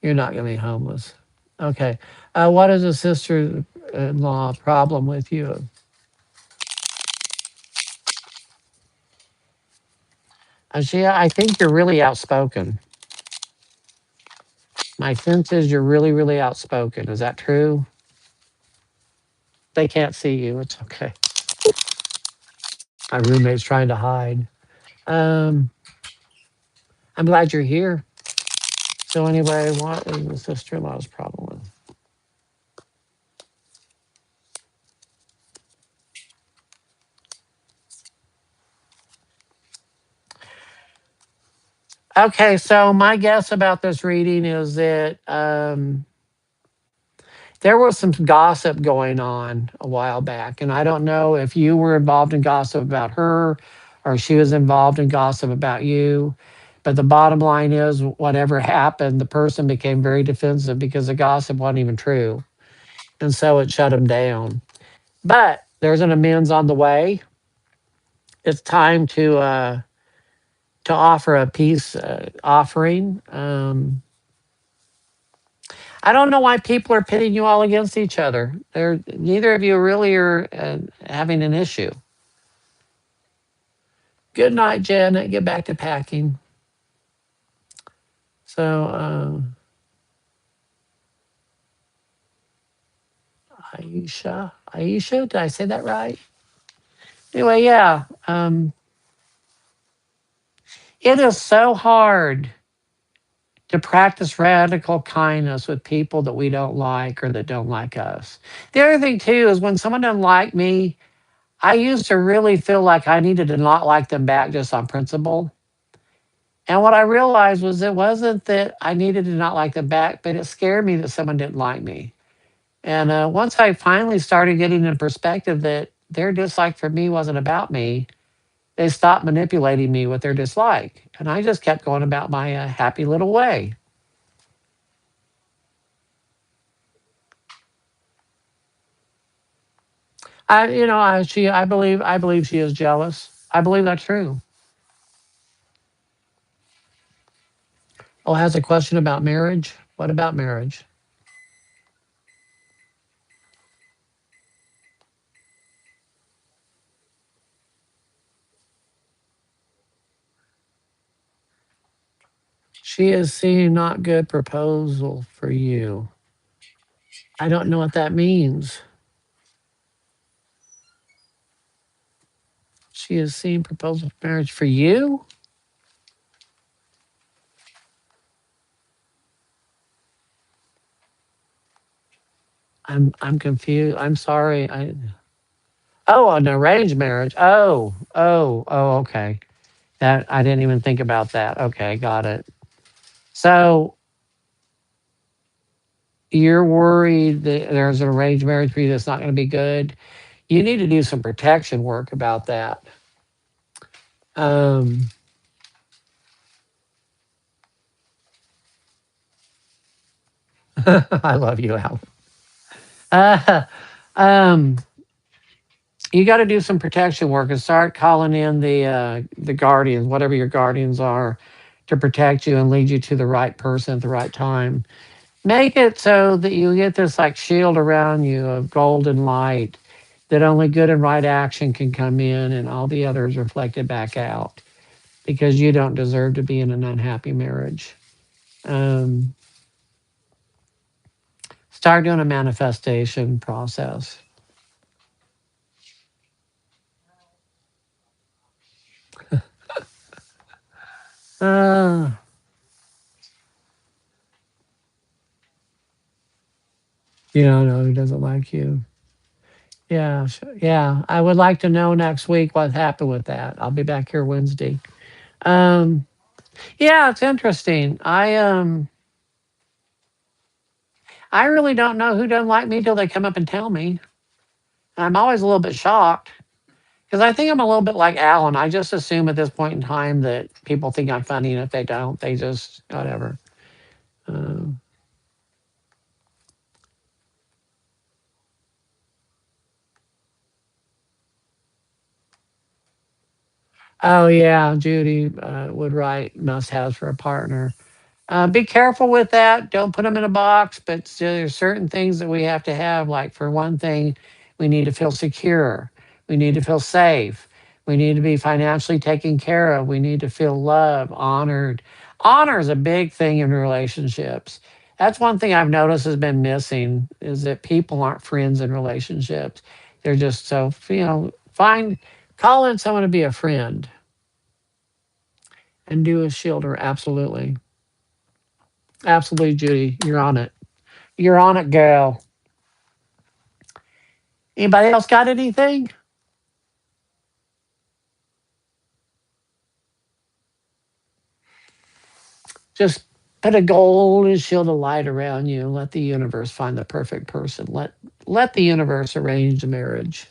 Speaker 1: You're not gonna be homeless. Okay. What is a sister-in-law problem with you? She. I think you're really outspoken. My sense is you're really outspoken. Is that true? They can't see you. It's okay. My roommate's trying to hide. Um, I'm glad you're here. So anyway, what is the sister-in-law's problem with? Okay, so my guess about this reading is that there was some gossip going on a while back, and I don't know if you were involved in gossip about her or she was involved in gossip about you. But the bottom line is, whatever happened, the person became very defensive because the gossip wasn't even true. And so it shut him down. But there's an amends on the way. It's time to offer a peace offering. I don't know why people are pitting you all against each other. Neither of you really are having an issue. Good night, Janet. Get back to packing. So, Aisha, did I say that right? Anyway, yeah. It is so hard to practice radical kindness with people that we don't like or that don't like us. The other thing too is when someone doesn't like me, I used to really feel like I needed to not like them back just on principle. And what I realized was it wasn't that I needed to not like them back, but it scared me that someone didn't like me. And once I finally started getting in perspective that their dislike for me wasn't about me, they stopped manipulating me with their dislike. And I just kept going about my happy little way. I believe she is jealous. I believe that's true. Oh, has a question about marriage. What about marriage? She is seeing not good proposal for you. I don't know what that means. She is seeing proposal for marriage for you. I'm confused. I'm sorry. Oh, an arranged marriage. Oh, okay. That I didn't even think about that. Okay, got it. So you're worried that there's an arranged marriage for you that's not going to be good. You need to do some protection work about that. Um, I love you, Al. Uh, um, you got to do some protection work and start calling in the guardians, whatever your guardians are, to protect you and lead you to the right person at the right time. Make it so that you get this like shield around you of golden light that only good and right action can come in and all the others reflected back out because you don't deserve to be in an unhappy marriage. Um, Start doing a manifestation process. Uh, you don't know who doesn't like you. Yeah, yeah. I would like to know next week what happened with that. I'll be back here Wednesday. Um, yeah, it's interesting. I really don't know who doesn't like me till they come up and tell me. I'm always a little bit shocked because I think I'm a little bit like Alan. I just assume at this point in time that people think I'm funny, and if they don't, they just whatever. Um, oh yeah, Judy would write must-haves for a partner. Be careful with that. Don't put them in a box, but still, there's certain things that we have to have. Like for one thing, we need to feel secure. We need to feel safe. We need to be financially taken care of. We need to feel loved, honored. Honor is a big thing in relationships. That's one thing I've noticed has been missing is that people aren't friends in relationships. They're just so, find, call in someone to be a friend and do a shielder. Absolutely. Absolutely, Judy. You're on it. You're on it, girl. Anybody else got anything? Just put a golden shield of light around you and let the universe find the perfect person. Let the universe arrange the marriage.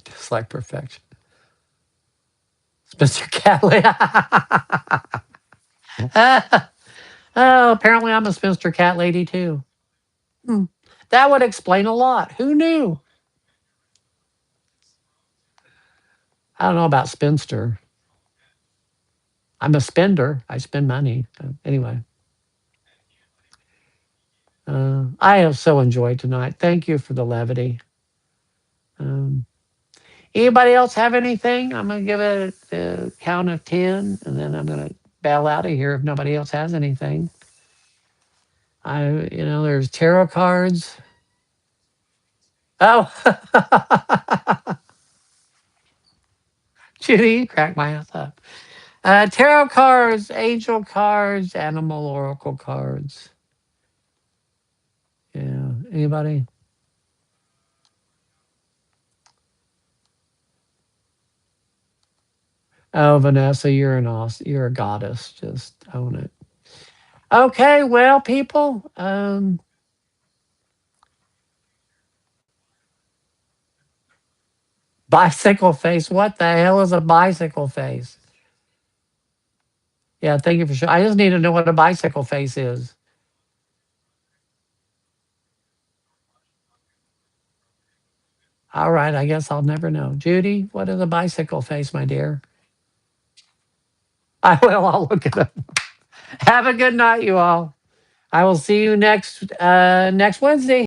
Speaker 1: Just like perfection. Mr. Catley. Oh, apparently I'm a spinster cat lady too. Hmm. That would explain a lot. Who knew? I don't know about spinster. I'm a spender. I spend money. Anyway, I have so enjoyed tonight. Thank you for the levity. Um, Anybody else have anything? I'm going to give it a count of 10 and then I'm going to bail out of here if nobody else has anything. There's tarot cards. Oh, Judy, you cracked my ass up. Tarot cards, angel cards, animal oracle cards. Yeah. Anybody? Oh, Vanessa, you're a goddess. Just own it. Okay, well, people, bicycle face. What the hell is a bicycle face? Yeah, thank you for sure. I just need to know what a bicycle face is. All right, I guess I'll never know. Judy, what is a bicycle face, my dear? I will. I'll look it up. Have a good night, you all. I will see you next Wednesday.